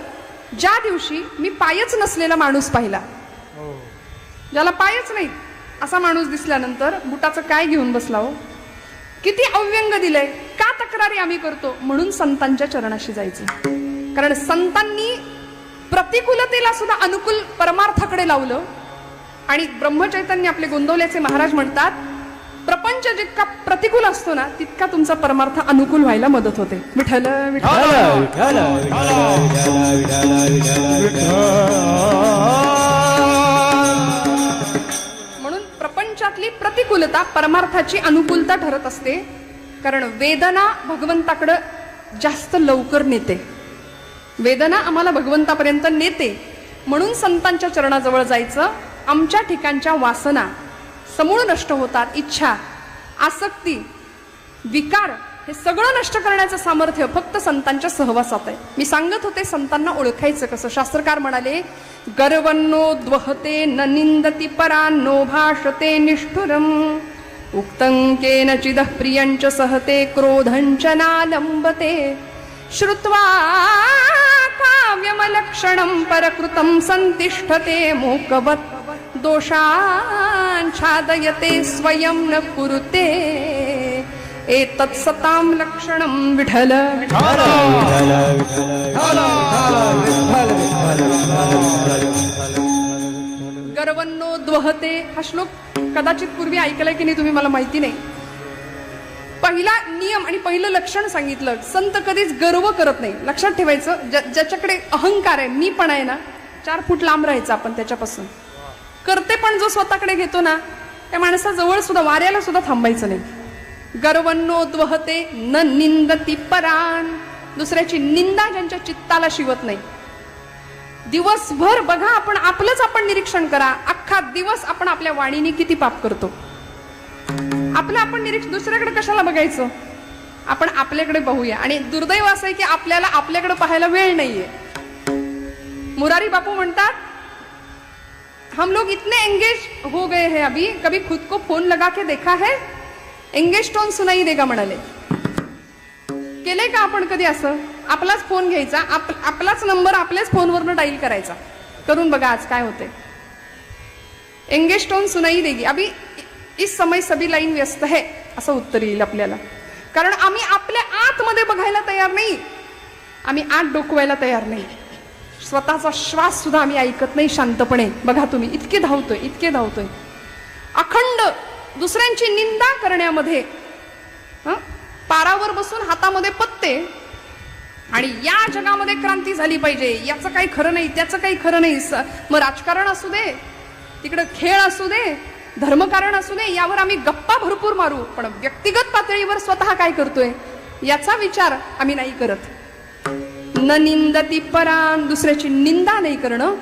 A: ज्या दिवशी मी पायच नसलेला माणूस पाहिला, ज्याला पायच नाही असा माणूस दिसल्यानंतर बुटाचं काय घेऊन बसला हो. किती अव्यंग दिलंय. का तक्रारी आम्ही करतो? म्हणून संतांच्या चरणाशी जायचं. कारण संतांनी प्रतिकूलतेला सुद्धा अनुकूल परमार्थाकडे लावलं. आणि ब्रह्मचैतन्य आपले गोंदवल्याचे महाराज म्हणतात, प्रपंच जितका प्रतिकूल असतो ना तितका तुमचा परमार्थ अनुकूल व्हायला मदत होते. विठ्ठल विठ्ठल. म्हणून प्रपंचातली प्रतिकूलता परमार्थाची अनुकूलता ठरत असते. कारण वेदना भगवंताकडे जास्त लवकर नेते, वेदना आम्हाला भगवंतापर्यंत नेते. म्हणून संतांच्या चरणाजवळ जायचं. आमच्या ठिकाणच्या वासना समूळ नष्ट होतात. इच्छा, आसक्ती, विकार हे सगळं नष्ट करण्याचं सामर्थ्य फक्त संतांच्या सहवासात आहे. मी सांगत होते संतांना ओळखायचं कसं. शास्त्रकार म्हणाले, गर्वन्नोद्वहते न निंदति परान्नो भाषते निष्ठुरम उक्तं केनचिदः प्रियञ्च सहते क्रोधञ्च नालम्बते श्रुत्वा काव्यमलक्षणं परकृतं संतिष्ठते मूकवत् दोषाच्छादयते स्वयं न कुरुते एतत् सतां लक्षणं विठ्ठल. गर्वन्नोद्वहते हा श्लोक कदाचित पूर्वी ऐकलाय की नाही तुम्ही मला माहिती नाही. पहिला नियम आणि पहिलं लक्षण सांगितलं, संत कधीच गर्व करत नाही. लक्षात ठेवायचं, ज्याच्याकडे अहंकार आहे, मी पण आहे ना, 4 फूट लांब राहायचं आपण त्याच्यापासून. करते पण जो स्वतःकडे घेतो ना त्या माणसाजवळ सुद्धा, वाऱ्याला सुद्धा थांबायचं नाही. गर्वन्नोद्वहते न निंदति परान, दुसऱ्याची निंदा ज्यांच्या चित्ताला शिवत नाही. दिवसभर बघा, आपण निरीक्षण करा. अख्खा दिवस आपण आपल्या वाणीने किती पाप करतो. आपण निरीक्षण, दुसऱ्याकडे कशाला बघायचं, आपण आपल्याकडे पाहूया. आणि दुर्दैव असं आहे की आपल्याला आपल्याकडे पाहायला वेळ नाहीये. मुरारी बापू म्हणतात, हम लोग इतने एंगेज हो गए हैं अभी, कभी खुद को फोन लगा के देखा है. एंगेस्टोन सुनाई दे का म्हणाले. केलंय का आपण कधी असं? आपलाच फोन घ्यायचा, आपलाच नंबर आपल्याच फोनवरनं डाईल करायचा. करून बघा आज काय होते. एंगेस्टोन सुनाई देगी. अभी इस समय सभी लाईन व्यस्त है असं उत्तर येईल आपल्याला. कारण आम्ही आपल्या आतमध्ये बघायला तयार नाही, आम्ही आत डोकवायला तयार नाही. स्वतःचा श्वास सुद्धा आम्ही ऐकत नाही शांतपणे. बघा तुम्ही इतके धावतोय अखंड दुसऱ्यांची निंदा करण्यामध्ये, पारावर बसून हातामध्ये पत्ते, आणि या जगामध्ये क्रांती झाली पाहिजे, याचं काही खरं नाही, त्याचं काही खरं नाही. मग राजकारण असू दे, तिकडं खेळ असू दे, धर्मकारण असू दे, यावर आम्ही गप्पा भरपूर मारू, पण व्यक्तिगत पातळीवर स्वतः काय करतोय याचा विचार आम्ही नाही करत. न निंदती परान, दुसऱ्याची निंदा नाही करणं.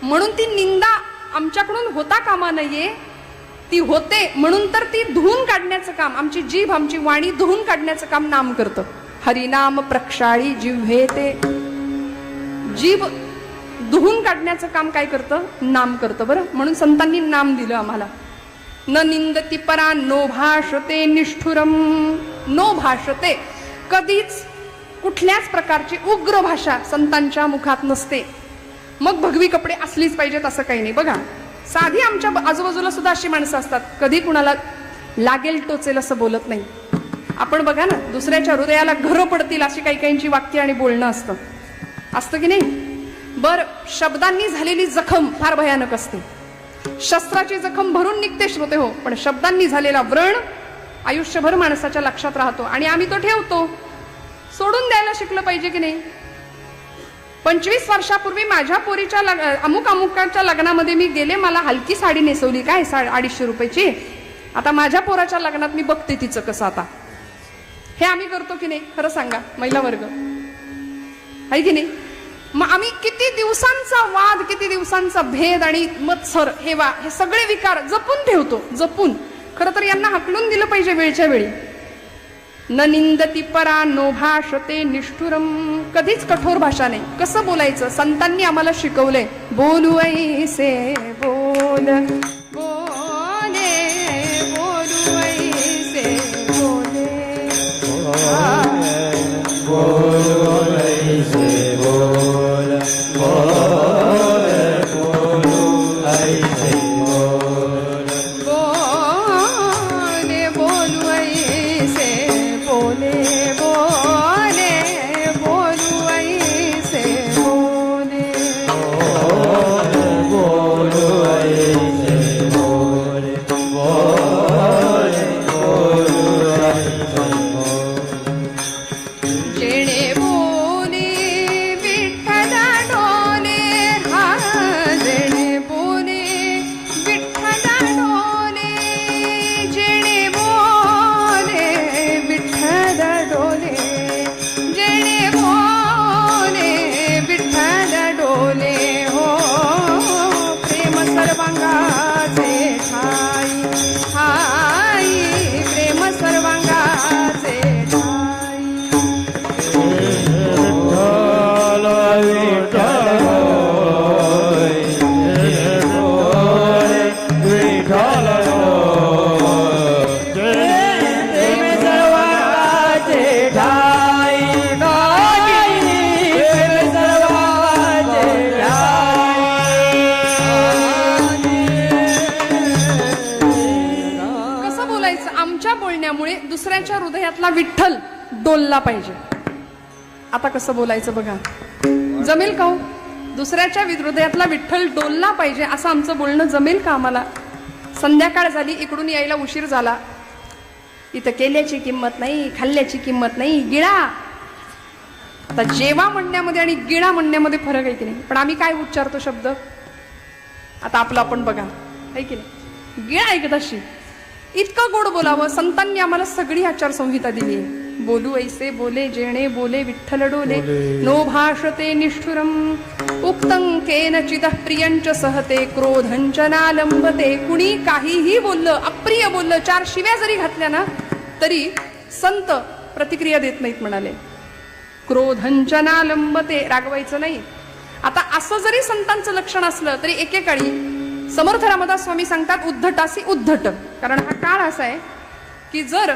A: म्हणून ती निंदा आमच्याकडून होता कामा नाहीये, ती होते म्हणून तर ती धुवून काढण्याचं काम, आमची जीभ आमची वाणी धुवून काढण्याचं काम नाम करतं. हरिनाम प्रक्षाळी जिव्हे ते, जीभ धुवून काढण्याचं काम काय करतं? नाम करतं. बरं, म्हणून संतांनी नाम दिलं आम्हाला. न निंदती परा नो भाषते निष्ठुरम. नो भाषते, कधीच कुठल्याच प्रकारची उग्र भाषा संतांच्या मुखात नसते. मग भगवी कपडे असलीच पाहिजेत असं काही नाही. बघा, साधी आमच्या आजूबाजूला सुद्धा अशी माणसं असतात, कधी कुणाला लागेल टोचेल असं बोलत नाही. आपण बघा ना, दुसऱ्याच्या हृदयाला घरं पडतील अशी काही काहींची वाक्य आणि बोलणं असतं की नाही. बर, शब्दांनी झालेली जखम फार भयानक असते. शस्त्राची जखम भरून निघते श्रोते हो, पण शब्दांनी झालेला व्रण आयुष्यभर माणसाच्या लक्षात राहतो आणि आम्ही तो ठेवतो. सोडून द्यायला शिकलं पाहिजे की नाही. 25 वर्षापूर्वी माझ्या पोरीच्या अमुकाच्या लग्नामध्ये मी गेले, मला हलकी साडी नेसवली, काय 250 रुपयाची. आता माझ्या पोराच्या लग्नात मी बघते तिचं कसं. आता हे आम्ही करतो की नाही? खरं सांगा महिला वर्ग, आहे की नाही? मग आम्ही किती दिवसांचा वाद, किती दिवसांचा भेद आणि मत्सर, हे सगळे विकार जपून ठेवतो, जपून. खरं तर यांना हाकलून दिलं पाहिजे वेळच्या वेळी. न निंदती परा नो भाषते निष्ठुरम. कधीच कठोर भाषा नाही. कसं बोलायचं? संतांनी आम्हाला शिकवलंय. बोलू ऐसे बोल, बोले बोलू ऐसे बोले,
C: बोल ऐसे बोल, बोलू ऐसे बोल,
A: बोले बोलू ऐसे बोले, बोले बोलू ऐसे बोले,
C: बोलू ऐसे बोल, बोलू ऐसे बोल.
A: जेणे बोले विठ्ठला डोले, हा जेणे बोले विठ्ठला डोले, जेणे बोले विठ्ठला डोले, जेणे बोले विठ्ठला डोले. हो प्रेम सर्वांगाचे ठाई, हाई प्रेम सर्वांगाचे ठाई.
C: विठ्ठल प्रेम सर्वांगाचे ठाई, प्रेम सर्वांगाचे
A: कसं बोलायचं? आमच्या बोलण्यामुळे दुसऱ्याच्या हृदयातला विठ्ठल डोलला पाहिजे. आता कसं बोलायचं बघा, जमेल का हो? दुसऱ्याच्या हृदयातला विठ्ठल डोलला पाहिजे असं आमचं बोलणं जमेल का आम्हाला? संध्याकाळ झाली, इकडून यायला उशीर झाला, इथं केल्याची किंमत नाही, खाल्ल्याची किंमत नाही, गिळा. आता जेवा म्हणण्यामध्ये आणि गिळा म्हणण्यामध्ये फरक आहे की नाही? पण आम्ही काय उच्चारतो शब्द? आता आपलं आपण बघा, आहे की नाही? गिळा एकदाशी. इतकं गोड बोलावं. संतांनी आम्हाला सगळी आचारसंहिता दिली आहे. बोलू ऐसे बोले, जेणे बोले विठ्ठल डोले, नो भाषते निष्ठुरम. उक्तं केनचिदः प्रियंच सहते, क्रोधंच नालंबते. कुणी काहीही बोललं, अप्रिय बोललं, 4 शिव्या जरी घातल्या ना तरी संत प्रतिक्रिया देत नाहीत म्हणाले. क्रोधंच नालंबते, रागवायचं नाही. आता असं जरी संतांचं लक्षण असलं तरी एकेकाळी समर्थ रामदास स्वामी सांगतात, उद्धटासी उद्धट. कारण हा काळ असा आहे की जर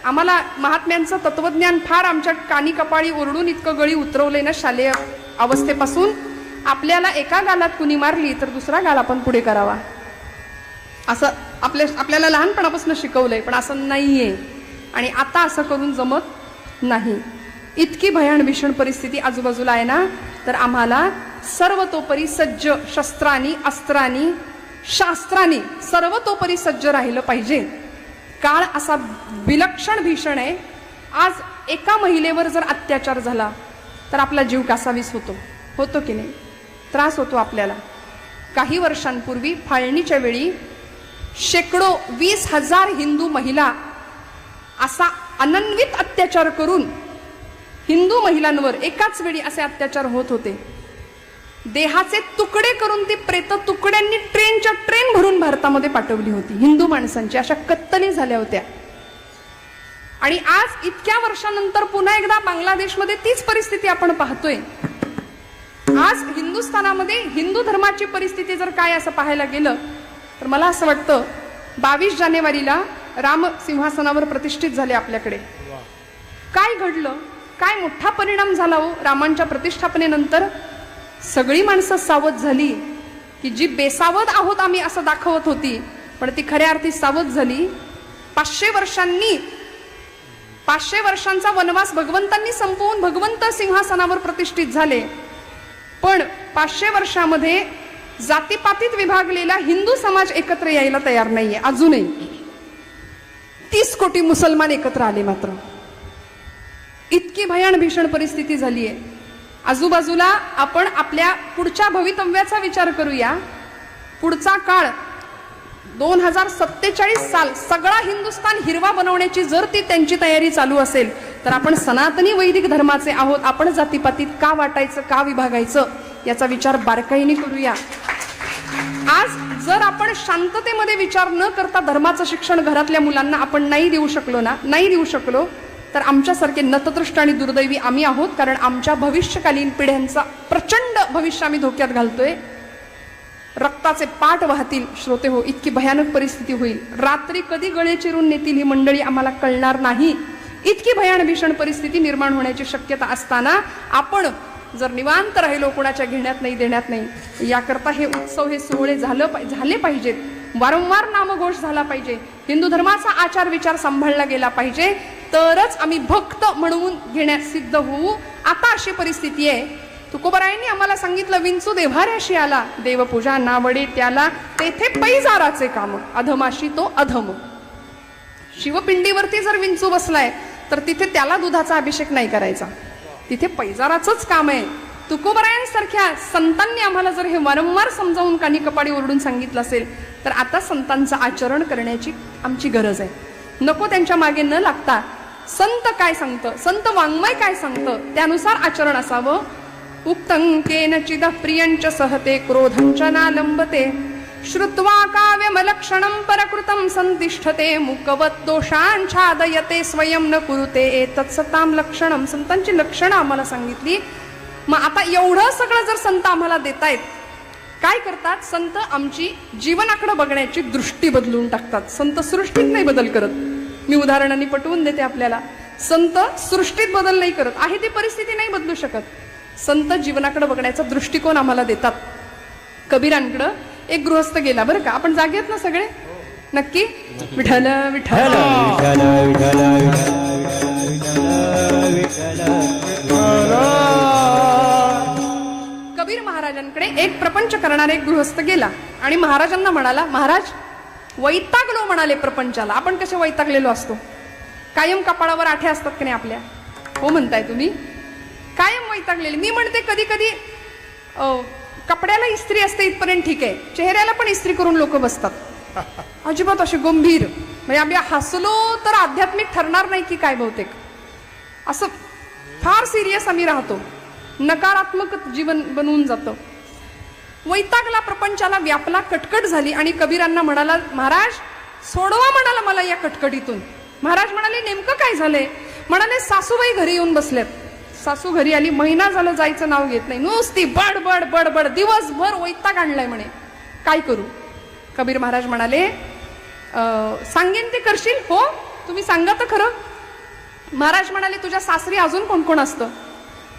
A: आम्हाला महात्म्यांचं तत्वज्ञान फार आमच्या कानी कपाळी ओरडून इतकं गळी उतरवलंय ना शालेय अवस्थेपासून, आपल्याला एका गालात कुणी मारली तर दुसरा गाल आपण पुढे करावा, असं आपल्याला लहानपणापासून शिकवलंय. पण असं नाहीये आणि आता असं करून जमत नाही. इतकी भयान भीषण परिस्थिती आजूबाजूला आहे ना, तर आम्हाला सर्वतोपरी सज्ज, शस्त्रांनी, अस्त्रांनी, शास्त्रांनी सर्वतोपरी सज्ज राहिलं पाहिजे. काळ असा विलक्षण भीषण आहे. आज एका महिलेवर जर अत्याचार झाला तर आपला जीव कासावीस होतो की नाही? त्रास होतो आपल्याला. काही वर्षांपूर्वी फाळणीच्या वेळी शेकडो 20,000 हिंदू महिला असा अनन्वित अत्याचार करून हिंदू महिलांवर एकाच वेळी असे अत्याचार होत होते. देहाचे तुकडे करून ती प्रेत तुकड्यांनी ट्रेनच्या ट्रेन भरून भारतामध्ये पाठवली होती. हिंदू माणसांची अशा कत्तली झाल्या होत्या. आणि आज इतक्या वर्षानंतर पुन्हा एकदा बांगलादेशमध्ये तीच परिस्थिती आपण पाहतोय. आज हिंदुस्थानामध्ये हिंदू धर्माची परिस्थिती जर काय असं पाहायला गेलं तर मला असं वाटतं 22 जानेवारीला राम सिंहासनावर प्रतिष्ठित झाले आपल्याकडे. काय घडलं? काय मोठा परिणाम झाला हो रामांच्या प्रतिष्ठापनेनंतर? सगळी माणसं सावध झाली की जी बेसावध आहोत आम्ही असं दाखवत होती, पण ती खऱ्या अर्थी सावध झाली. 500 वर्षांचा वनवास भगवंतांनी संपवून भगवंत सिंहासनावर प्रतिष्ठित झाले. पण 500 वर्षामध्ये जातीपातीत विभागलेला हिंदू समाज एकत्र यायला तयार नाहीये अजूनही. 30 कोटी मुसलमान एकत्र आले मात्र. इतकी भयान भीषण परिस्थिती झाली आहे. आजूबाजूला आपण आपल्या पुढच्या भवितव्याचा विचार करूया. पुढचा काळ 2047 साल सगळा हिंदुस्थान हिरवा बनवण्याची जर ती त्यांची तयारी चालू असेल तर आपण सनातनी वैदिक धर्माचे आहोत. आपण जातीपातीत का वाटायचं, का विभागायचं याचा विचार बारकाईने करूया. आज जर आपण शांततेमध्ये विचार न करता धर्माचं शिक्षण घरातल्या मुलांना आपण नाही देऊ शकलो तर आमच्यासारखे नतदृष्ट आणि दुर्दैवी आम्ही आहोत. कारण आमच्या भविष्यकालीन पिढ्यांचा प्रचंड भविष्य आम्ही धोक्यात घालतोय. रक्ताचे पाट वाहतील श्रोते हो. इतकी भयानक परिस्थिती होईल. रात्री कधी गळे चिरून नेतील ही मंडळी आम्हाला कळणार नाही. इतकी भयान भीषण परिस्थिती निर्माण होण्याची शक्यता असताना आपण जर निवांत राहिलो, कोणाच्या घेण्यात नाही देण्यात नाही, याकरता हे उत्सव, हे सोहळे झाले पाहिजेत. वारंवार नामघोष झाला पाहिजे. हिंदू धर्माचा आचार विचार सांभाळला गेला पाहिजे. तरच आम्ही भक्त म्हणून घेण्यात सिद्ध होऊ. आता अशी परिस्थिती आहे. तुकोबरायांनी आम्हाला सांगितलं, विंचू देव्हाऱ्याशी आला, देवपूजा नावडे त्याला, तेथे पैजाराचे काम, अधमाशी तो अधम. शिवपिंडीवरती जर विंचू बसलाय तर तिथे त्याला दुधाचा अभिषेक नाही करायचा, तिथे पैजाराचंच काम आहे. तुकोबरायांसारख्या संतांनी आम्हाला जर हे वारंवार समजावून कानी कपाडी ओरडून सांगितलं असेल तर आता संतांचं आचरण करण्याची आमची गरज आहे. नको त्यांच्या मागे न लागता संत काय सांगतं, संत वाङ्मय काय सांगतं त्यानुसार आचरण असावं. उक्तं केनचिद प्रियंच सहते क्रोधंच नालंबते, श्रुत्वा काव्यमलक्षणं परकृतं संतिष्ठते, मुकवत दोषांछादयते स्वयं न कुरुते एतत्सतां लक्षणं. संतांची लक्षणं आम्हाला सांगितली. मग आता एवढं सगळं जर संत आम्हाला देतायत, काय करतात संत? आमची जीवनाकडे बघण्याची दृष्टी बदलून टाकतात. संत सृष्टीत नाही बदल करत. मी उदाहरणांनी पटवून देते आपल्याला. संत सृष्टीत बदल नाही करत. आहे ती परिस्थिती नाही बदलू शकत. संत जीवनाकडे बघण्याचा दृष्टिकोन आम्हाला देतात. कबीरांकडे एक गृहस्थ गेला बरं का. आपण जागेत ना सगळे? नक्की. विठ्ठल विठ्ठल कबीर महाराजांकडे एक प्रपंच करणारा एक गृहस्थ गेला आणि महाराजांना म्हणाला, महाराज वैतागलो म्हणाले प्रपंचाला. आपण कसे वैतागलेलो असतो? कायम कपाळावर आठे असतात की नाही आपल्या? हो म्हणताय तुम्ही? कायम वैतागलेले. मी म्हणते कधी कधी कपड्याला इस्त्री असते इथपर्यंत ठीक आहे, चेहऱ्याला पण इस्त्री करून लोक बसतात. अजिबात असे गंभीर, म्हणजे आम्ही हसलो तर आध्यात्मिक ठरणार नाही की काय बहुतेक, असं फार सिरियस आम्ही राहतो. नकारात्मक जीवन बनवून जातं. वैतागला प्रपंचाला, व्यापला, कटकट झाली आणि कबीरांना म्हणाला, महाराज सोडवा म्हणाला मला या कटकटीतून. महाराज म्हणाले, नेमकं काय झालंय? म्हणाले, सासूबाई घरी येऊन बसल्यात. सासू घरी आली, महिना झालं जायचं नाव घेत नाही, नुसती बडबड बडबड, दिवसभर वैताग आणलाय म्हणे. काय करू? कबीर महाराज म्हणाले, सांगेन ते करशील? हो. तुम्ही सांगा तर खरं. महाराज म्हणाले तुझ्या सासरी अजून कोण कोण असतं?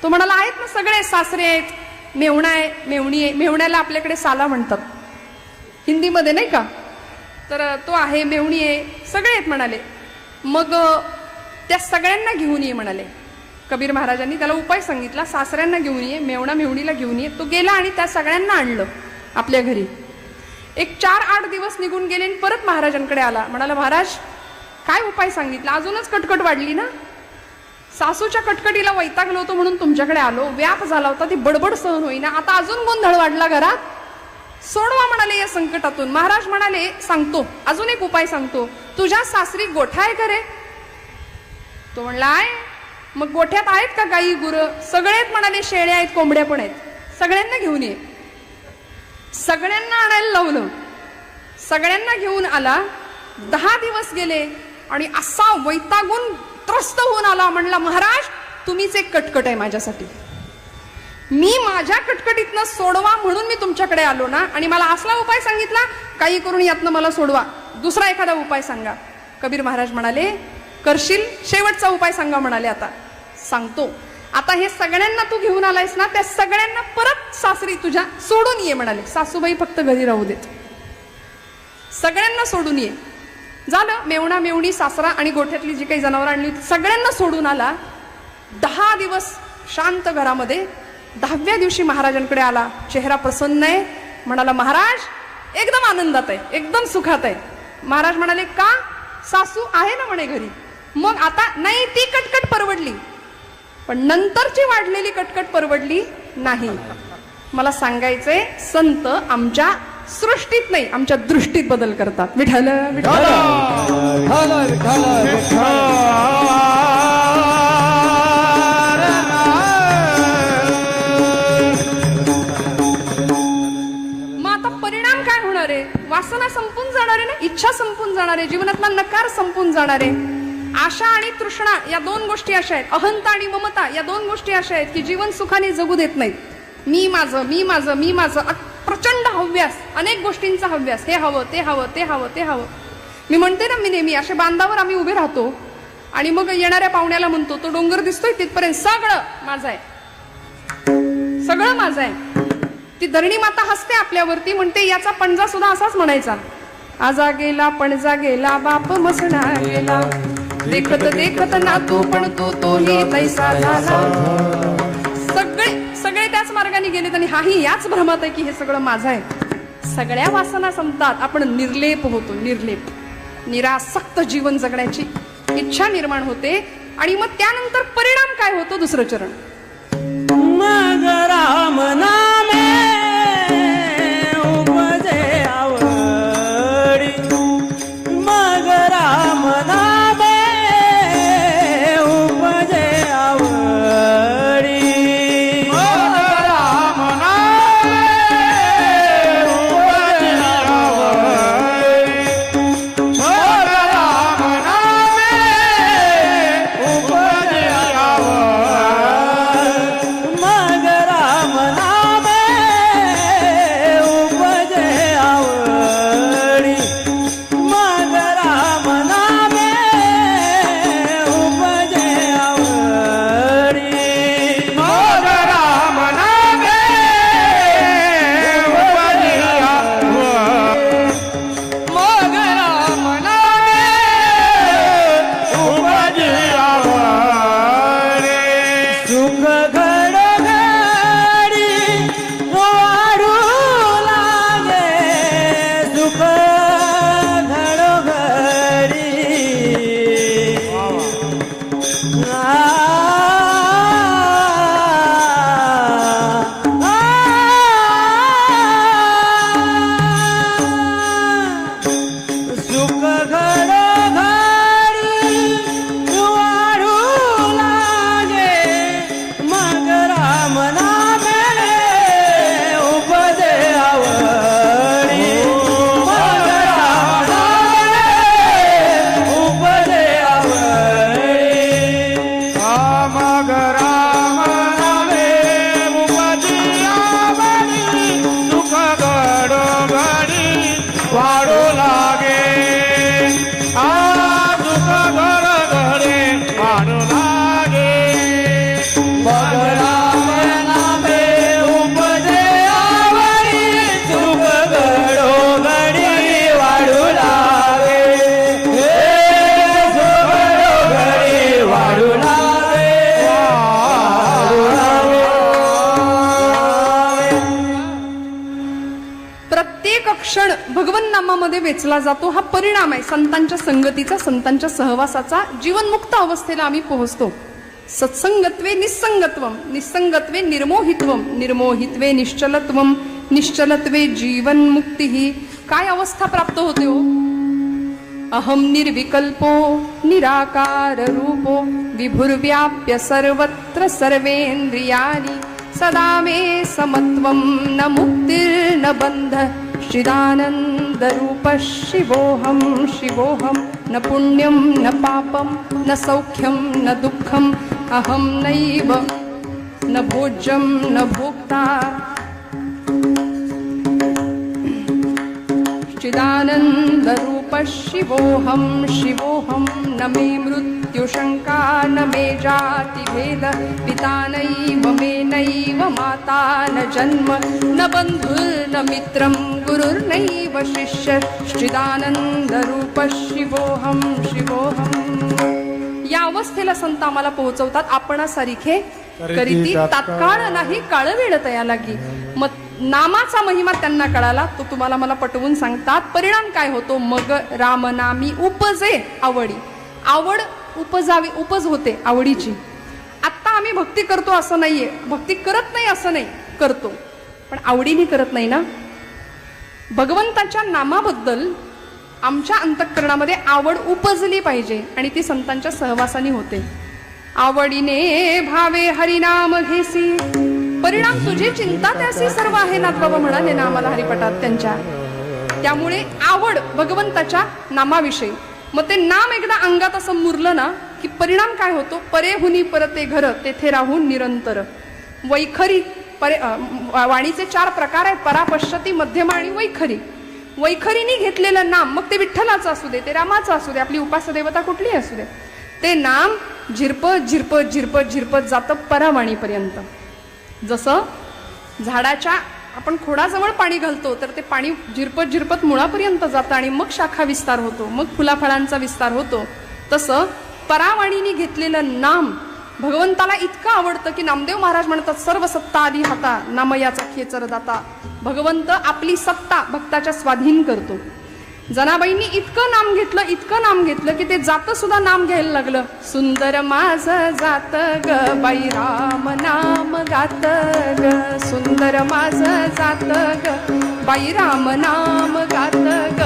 A: तो म्हणाला आहेत ना सगळे, सासरे आहेत, मेहुणा आहे, मेहुणी आहे. मेहुण्याला आपल्याकडे साला म्हणतात हिंदीमध्ये नाही का, तर तो आहे, मेहुणी आहे, सगळे आहेत म्हणाले. मग त्या सगळ्यांना घेऊन ये म्हणाले. कबीर महाराजांनी त्याला उपाय सांगितला, सासऱ्यांना घेऊन ये, मेहुणा मेहुणीला घेऊन ये. तो गेला आणि त्या सगळ्यांना आणलं आपल्या घरी. एक 4-8 दिवस निघून गेले आणि परत महाराजांकडे आला. म्हणाला महाराज काय उपाय सांगितला? अजूनच कटकट वाढली ना. सासूच्या कटकटीला वैतागलो होतो म्हणून तुमच्याकडे आलो, व्याप झाला होता, ती बडबड सहन होईना, आता अजून गोंधळ वाढला घरात, सोडवा म्हणाले या संकटातून. महाराज म्हणाले सांगतो, अजून एक उपाय सांगतो. तुझ्या सासरी गोठा आहे करे? तो म्हणला आहे. मग गोठ्यात आहेत का गाई गुरं? सगळे आहेत म्हणाले, शेळ्या आहेत, कोंबड्या पण आहेत. सगळ्यांना घेऊन ये. सगळ्यांना आणायला लावलं, सगळ्यांना घेऊन आला. 10 दिवस गेले आणि असा वैतागून त्रस्त होऊन आला. म्हणला महाराज तुम्हीच एक कटकट आहे माझ्यासाठी, मी माझ्या कटकटीतनं सोडवा म्हणून मी तुमच्याकडे आलो ना, आणि मला असला उपाय सांगितला, काही करून यातनं मला सोडवा, दुसरा एखादा उपाय सांगा. कबीर महाराज म्हणाले करशील? शेवटचा उपाय सांगा म्हणाले. आता सांगतो. आता हे सगळ्यांना तू घेऊन आलायस ना, त्या सगळ्यांना परत सासरी तुझ्या सोडून ये म्हणाले. सासूबाई फक्त घरी राहू देत, सगळ्यांना सोडून ये. झालं. मेवणा मेवणी सासरा आणि गोठ्यातली जी काही जनावर आणली होती सगळ्यांना सोडून आला. 10 दिवस शांत घरामध्ये. 10व्या दिवशी महाराजांकडे आला. चेहरा प्रसन्न आहे. म्हणाला महाराज एकदम आनंदात आहे, एकदम सुखात आहे. महाराज म्हणाले का? सासू आहे ना म्हणे घरी. मग आता नाही, ती कटकट परवडली, पण नंतरची वाढलेली कटकट परवडली नाही. मला सांगायचंय संत आमच्या सृष्टीत नाही, आमच्या दृष्टीत बदल करतात. विठ्ठल विठ्ठल
C: विठ्ठल विठ्ठल
A: वासना संपून जाणार आहे ना, इच्छा संपून जाणार आहे, जीवनातला नकार संपून जाणार आहे. आशा आणि तृष्णा या 2 गोष्टी अशा आहेत, अहंता आणि ममता या 2 गोष्टी अशा आहेत की जीवन सुखाने जगू देत नाहीत. मी माझं मी माझं मी माझं, प्रचंड हव्यास, अनेक गोष्टींचा हव्यास, हे हवं ते हवं ते हवं ते हवं. मी म्हणते ना, मी नेहमी अशा बांधावर आम्ही उभे राहतो आणि मग येणाऱ्या पाहुण्याला म्हणतो तो डोंगर दिसतोय तिथपर्यंत सगळं माझं आहे, सगळं माझं आहे. ती धरणी माता हसते आपल्यावरती, म्हणते याचा पणजा सुद्धा असाच म्हणायचा, आजा गेला पणजा गेला बाप मसणा गेला, देखत देखत नातू पण तोही तैसा झाला. सगळे त्याच मार्गाने गेलेत आणि हाही याच भ्रमात आहे की हे सगळं माझं आहे. सगळ्या वासना संपतात, आपण निर्लेप होतो. निर्लेप, निरासक्त जीवन जगण्याची इच्छा निर्माण होते. आणि मग त्यानंतर परिणाम काय होतो? दुसरं चरण.
C: मग राम नामे उपजे आवडी, मग राम नामे उपजे आवडी,
B: मग राम नामे उपजे आवडी, मग राम नामे उपजे आवडी,
C: मग राम नामे
B: सगर घडे वाढू लागे
C: मग राम नामे उपजे आवडी सुख घडोघडी वाढू लागे हे सुख घडोघडी वाढू लागे
A: प्रत्येक क्षण भगवन नामामध्ये वेचला जातो हा परिणाम आहे संतांच्या संगतीचा, संतांच्या सहवासाचा. जीवनमुक्त अवस्थेला आम्ही पोहोचतो. सत्संगत्वे निस्संगत्वम, निस्संगत्वे निर्मोहित्वम, निर्मोहित्वे निश्चलत्वम, निश्चलत्वे जीवनमुक्ती. काय अवस्था प्राप्त होते हो? अहम निर्विकल्पो निराकार रूपो विभुर्व्याप्य सर्वत्र सर्वेन्द्रियाणि सदा मे समत्वं न मुक्तिर्न बंध चिदानंद रूप शिवोहम शिवोहम न पुण्यम न पापम न सौख्यम न दुःखम अहम नैव न भोज्यम न भोक्ता चिदानंद रूप शिवोहम शिवोहम न मे मृत्यु शंका न मे जाति भेद पिता नैव मे नैव माता न जन्म न बंधुर्न मित्रं गुरुर्नैव शिष्य चिदानंद रूप शिवोहम शिवोहम. या अवस्थेला संत आम्हाला पोहोचवतात. आपणासारिखे करीती तात्काळ नाही काळ वेळ तया लागी. मग नामाचा महिमा त्यांना कळाला तो तुम्हाला मला पटवून सांगतात. परिणाम काय होतो? मग रामनामी उपजे आवडी. आवड उपजावी, उपज होते आवडीची. आत्ता आम्ही भक्ती करतो असं नाहीये, भक्ती करत नाही असं नाही, करतो पण आवडीने करत नाही ना. भगवंताच्या नामाबद्दल आमच्या अंतःकरणामध्ये आवड उपजली पाहिजे आणि ती संतांच्या सहवासाने होते. आवडीने भावे हरिनाम घेसी परिणाम तुझी चिंता त्यासी सर्व आहे नाथ बाबा म्हणाले ना आम्हाला हरिपटात त्यांच्या. त्यामुळे आवड भगवंताच्या नामाविषयी. मग ते नाम एकदा अंगात असं मुरलं ना की परिणाम काय होतो? परेहुनी परते घर तेथे राहून निरंतर. वैखरी वाणीचे 4 प्रकार आहेत, परापश्यती, मध्यमा आणि वैखरी. वैखरीने घेतलेलं नाम, मग ते विठ्ठलाचं असू दे, ते रामाचं असू दे, आपली उपास्य देवता कुठलीही असू दे, ते नाम झिरपत झिरपत झिरपत झिरपत जातं परावाणीपर्यंत. जसं झाडाच्या आपण खोडाजवळ पाणी घालतो तर ते पाणी झिरपत झिरपत मुळापर्यंत जातं आणि मग शाखा विस्तार होतो, मग फुलाफळांचा विस्तार होतो. तसं परावाणीने घेतलेलं नाम भगवंताला इतकं आवडतं की नामदेव महाराज म्हणतात सर्व सत्ता आधी हाता नामयाचा खेचर दाता. भगवंत आपली सत्ता भक्ताच्या स्वाधीन करतो. जनाबाईंनी इतकं नाम घेतलं की ते जात सुद्धा नाम घ्यायला लागलं. सुंदर माझ जात ग बाई राम नाम गात ग, सुंदर माझ जात ग बाई राम नाम गात ग.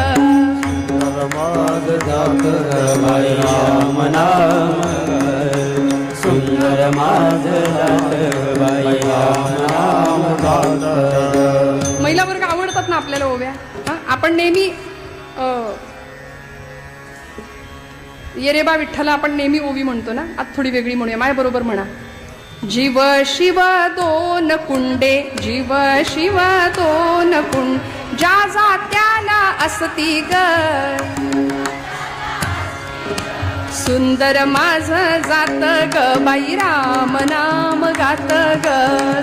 C: माझ जात बाई राम नाम सुंदर माझ जात बाई राम नाम गात.
A: महिला वर्ग आवडतात ना आपल्याला ओव्या. आपण नेहमी ये रे बा विठ्ठला आपण नेहमी ओवी म्हणतो ना, आज थोडी वेगळी म्हणूया. माझ्या बरोबर म्हणा. जीव शिव दोन कुंडे, जीव शिव दोन कुंड, ज्या जात्याला असती ग. सुंदर माझ जात ग बाई राम नाम गात ग,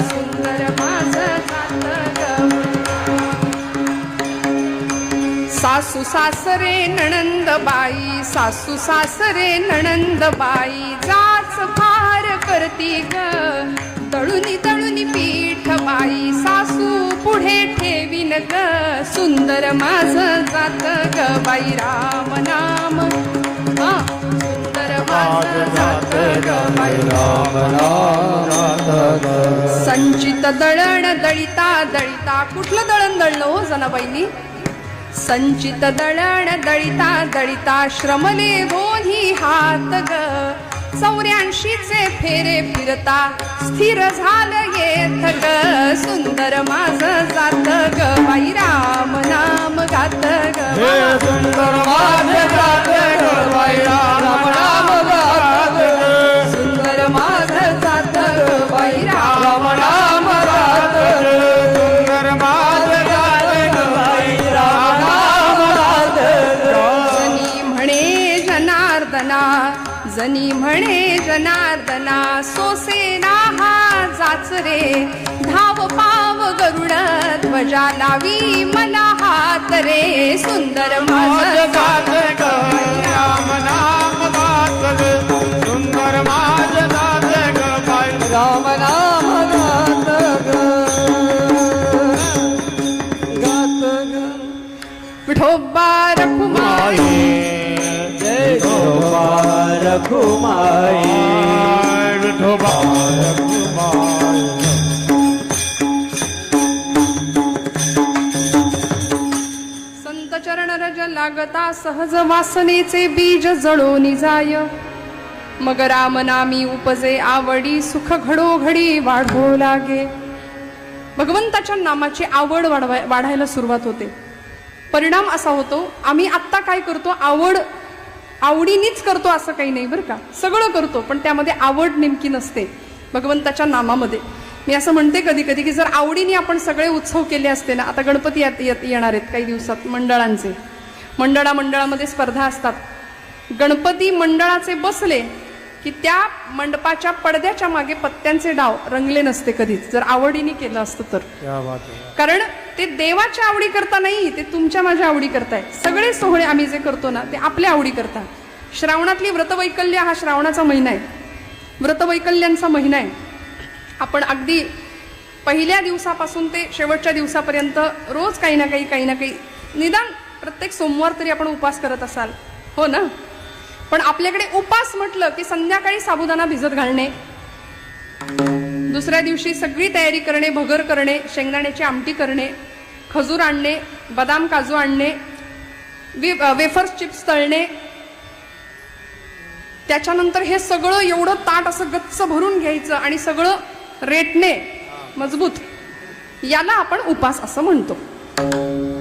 A: सुंदर माझ जात ग. सासू सासरे नणंद बाई, सासू सासरे नणंद बाई, जाच फार करती ग. दळुनी दळुनी पीठ बाई, सासू पुढे ठेवीन ग. सुंदर माझ जात ग बाई राम नाम, सुंदर माझ जात ग बाई राम नाम. संचित दळण दळिता दळिता, कुठलं दळण दळलं हो जनाबाईंनी? संचित दळण दळिता दळिता, श्रमले दोन्ही हात ग. 84चे फेरे फिरता स्थिर झालं येथ ग. सुंदर माझ जात ग बाई राम नाम गात ग.
B: सुंदर माझ जात ग बाई राम नाम गात ग.
A: सुंदर माझ जात ग बाई राम
B: नाम गात ग. सुंदर माझ जात ग बाई राम नाम गात ग.
A: जनी म्हणे जनार्दना जनी म्हणे जनार्दना सोसेना हा जाच रे धाव पाव गरुड ध्वजा लावी मला हात रे सुंदर माझं
B: गात ग राम नाम गात ग सुंदर माझ गात ग बाई
C: राम नाम गात ग गात ग
A: विठोबा रखुमाई
C: जय विठोबा रखुमाई
B: विठोबा रखुमाई
A: संत चरण रज लागता सहज वासनेचे बीज जळोनी जाय मग राम नामी उपजे आवडी सुख घडोघडी वाढो लागे. भगवंताच्या नामाची आवड वाढायला सुरुवात होते. परिणाम असा होतो आम्ही आत्ता काय करतो आवडीनीच करतो असं काही नाही बरं का. सगळं करतो पण त्यामध्ये आवड नेमकी नसते भगवंताच्या नामामध्ये. मी असं म्हणते कधी कधी की जर आवडीने आपण सगळे उत्सव केले असते ना. आता गणपती येणार आहेत काही दिवसात मंडळांचे. मंडळामध्ये स्पर्धा असतात. गणपती मंडळाचे बसले की त्या मंडपाच्या पडद्याच्या मागे पत्त्यांचे डाव रंगले नसते कधीच जर आवडीने केलं असतं तर. कारण ते देवाच्या आवडी करता नाही ते तुमच्या माझ्या आवडी करताय. सगळे सोहळे आम्ही जे करतो ना ते आपल्या आवडी करता. श्रावणातली व्रतवैकल्य हा श्रावणाचा महिना आहे. व्रतवैकल्यांचा महिना आहे. आपण अगदी पहिल्या दिवसापासून ते शेवटच्या दिवसापर्यंत रोज काही ना काही निदान प्रत्येक सोमवार तरी आपण उपवास करत असाल हो ना. पण आपल्याकडे उपास म्हटलं की संध्याकाळी साबुदाणा भिजत घालणे, दुसऱ्या दिवशी सगळी तयारी करणे, भगर करणे, शेंगदाण्याची आमटी करणे, खजूर आणणे, बदाम काजू आणणे, वेफर्स चिप्स तळणे, त्याच्यानंतर हे सगळं एवढं ताट असं गच्च भरून घ्यायचं आणि सगळं रेटणे मजबूत. याला आपण उपास असं म्हणतो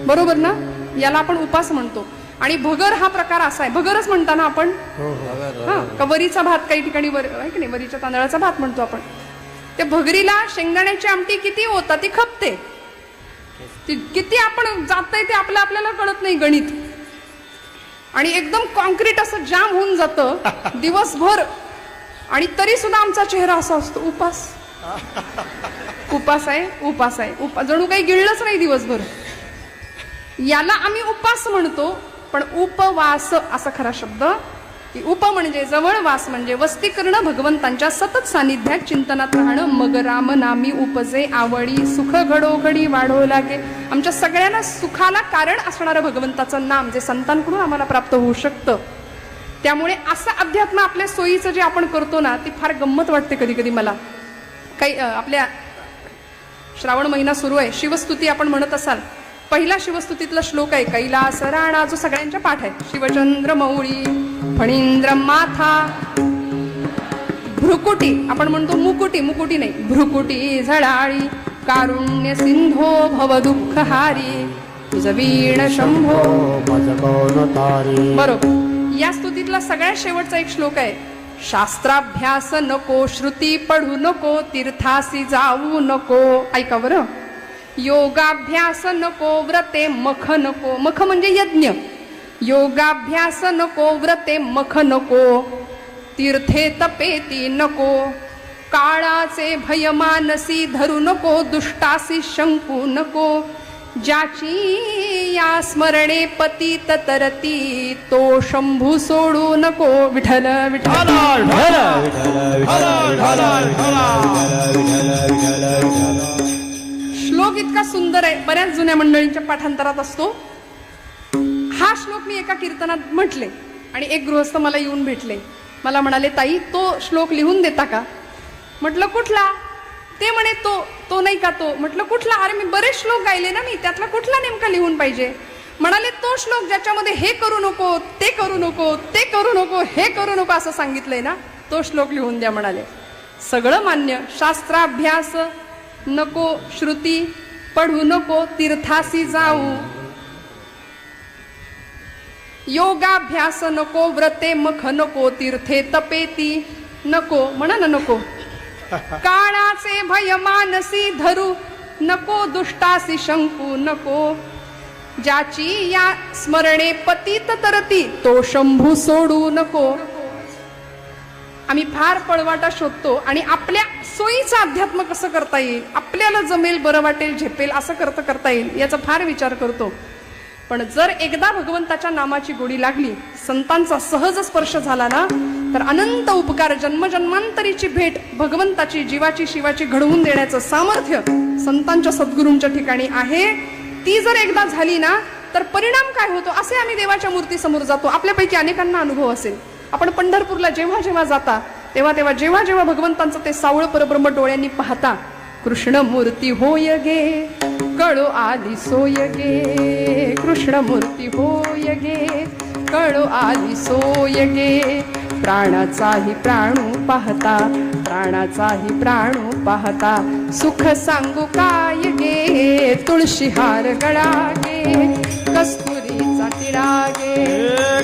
A: बरोबर ना. याला आपण उपास म्हणतो. आणि भगर हा प्रकार असा आहे. भगरच म्हणताना आपण हा वरीचा भात काही ठिकाणी आहे की नाही वरीच्या तांदळाचा भात म्हणतो आपण. त्या भगरीला शेंगदाण्याची आमटी किती होता ती खपते. ती किती आपण जातंय ते आपल्याला कळत नाही गणित. आणि एकदम कॉन्क्रीट असं जाम होऊन जातं दिवसभर. आणि तरी सुद्धा आमचा चेहरा असा असतो उपास आहे. जणू काही गिळलंच नाही दिवसभर. याला आम्ही उपास म्हणतो. पण उपवास असा खरा शब्द की उप म्हणजे जवळ, वास म्हणजे वस्ती करणं, भगवंतांच्या सतत सानिध्यात चिंतनात राहणं. मग राम नामी उपजे आवडी सुख घडोघडी वाढो लागे. आमच्या सगळ्यांना सुखाला कारण असणारं भगवंताचं नाम जे संतांकडून आम्हाला प्राप्त होऊ शकतं. त्यामुळे असं अध्यात्म आपल्या सोयीचं जे आपण करतो ना ती फार गंमत वाटते कधी कधी मला. काही आपल्या श्रावण महिना सुरू आहे. शिवस्तुती आपण म्हणत असाल. पहिला शिवस्तुतीतला श्लोक आहे कैलास राणा जो सगळ्यांच्या पाठ आहे. शिवचंद्र मौळी फणींद्र माथा भ्रुकुटी आपण म्हणतो मुकुटी नाही भ्रुकुटी झळाळी कारुण्य सिंधो भव दुःख हारी तुझवीण शंभो बरोबर. या स्तुतीतला सगळ्यात शेवटचा एक श्लोक आहे. शास्त्राभ्यास नको श्रुती पढू नको तीर्थासी जाऊ नको. ऐका बरं. योगाभ्यास नको व्रते मख नको. मख म्हणजे यज्ञ. योगाभ्यास नको व्रते मख नको तीर्थे तपेती नको. काळाचे भय मानसी धरू नको दुष्टासी शंकू नको. ज्याची या स्मरणे पतित तरती तो शंभू सोडू नको. विठ्ठल विठ्ठल श्लोक इतका सुंदर आहे. बऱ्याच जुन्या मंडळींच्या पाठांतरात असतो. हा श्लोक मी एका कीर्तनात म्हटले आणि एक गृहस्थ मला येऊन भेटले. मला म्हणाले ताई तो श्लोक लिहून देता का. म्हटलं कुठला. ते म्हणे तो नाही का तो. म्हटलं कुठला. अरे मी बरेच श्लोक गायले ना मी त्यातला कुठला नेमका लिहून पाहिजे. म्हणाले तो श्लोक ज्याच्यामध्ये हे करू नको ते करू नको ते करू नको हे करू नको असं सांगितलंय ना तो श्लोक लिहून द्या म्हणाले. सगळं मान्य. शास्त्राभ्यास नको श्रुती पढू नको तीर्थासी जाऊ. योगाभ्यास नको व्रते मख नको तीर्थे तपेती नको. म्हणा ना नको. काळाचे भय मानसी धरू नको दुष्टासी शंकू नको. ज्याची या स्मरणे पतित तरती तो शंभू सोडू नको. आम्ही फार पळवाटा शोधतो आणि आपल्या सोयीचं अध्यात्म कसं करता येईल, आपल्याला जमेल, बरं वाटेल, झेपेल असं करता येईल याचा फार विचार करतो. पण जर एकदा भगवंताच्या नामाची गोडी लागली, संतांचा सहज स्पर्श झाला ना, तर अनंत उपकार, जन्मजन्मांतरीची भेट, भगवंताची, जीवाची, शिवाची घडवून देण्याचं सामर्थ्य संतांच्या सद्गुरूंच्या ठिकाणी आहे. ती जर एकदा झाली ना, तर परिणाम काय होतो असे आम्ही देवाच्या मूर्ती समोर जातो. आपल्यापैकी अनेकांना अनुभव असेल. आपण पंढरपूरला जेव्हा जेव्हा जाता, तेव्हा जेव्हा जेव्हा भगवंतांचं ते सावळ परब्रह्म डोळ्यांनी पाहता, कृष्ण मूर्ती होय गे, कळो आली सोय गे, कृष्ण मूर्ती होय गे, कळो आली सोय गे. प्राणाचाही प्राणू पाहता, प्राणाचाही प्राणू पाहता, सुख सांगू काय गे, तुळशी हार गळा गे, कस्तुरीचा टिळा गे,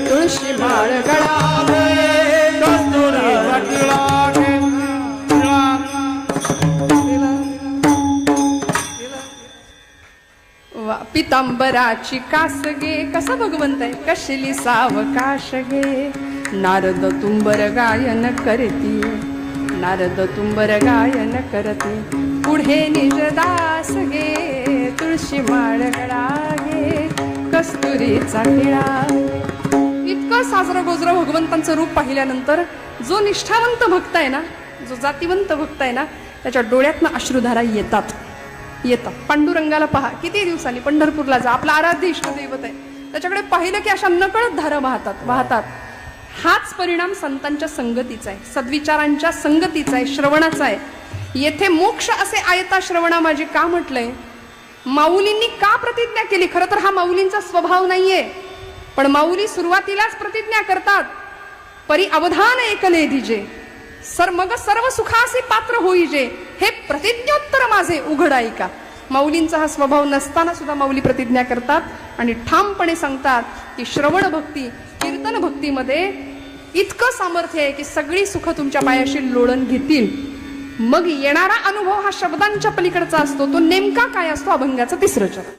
A: तुळशी माळ गळा गे,
B: कस्तुरीचा टिळा गे.
A: पितांबराची कास गे, कसा भगवंत आहे, कशली सावकाश गे. नारद तुंबर गायन करती, नारद तुंबर गायन करते, पुढे निज दास गे, तुळशी माळ गळा गे, कस्तुरीचा टिळा. इतकं साजरं गोजरं भगवंतांचं रूप पाहिल्यानंतर जो निष्ठावंत भक्त आहे ना, जो जातीवंत भक्त आहे ना, त्याच्या डोळ्यातनं अश्रुधारा येतात. पांडुरंगाला पहा, किती दिवसांनी पंढरपूरला जा, आपला आराध्य इष्टदैवत आहे, त्याच्याकडे पाहिलं की अशा नकळत धारा वाहतात. हाच परिणाम संतांच्या संगतीचा आहे, सद्विचारांच्या संगतीचा आहे, श्रवणाचा आहे. येथे मोक्ष असे आयता श्रवणा माझे का म्हटलंय, माऊलींनी का प्रतिज्ञा केली. खरं तर हा माऊलींचा स्वभाव नाहीये, पण माऊली सुरुवातीलाच प्रतिज्ञा करतात, परी अवधान ऐकले दिजे, मग सर्व सुखासी पात्र होईजे, हे प्रतिज्ञोत्तर माझे उघड ऐका. माऊलींचा हा स्वभाव नसताना सुद्धा माऊली प्रतिज्ञा करतात आणि ठामपणे सांगतात की श्रवण भक्ती, कीर्तन भक्तीमध्ये इतकं सामर्थ्य आहे की सगळी सुख तुमच्या पायाशी लोळण घेतील. मग येणारा अनुभव हा शब्दांच्या पलीकडचा असतो. तो नेमका काय असतो, अभंगाचं 3रं चरण.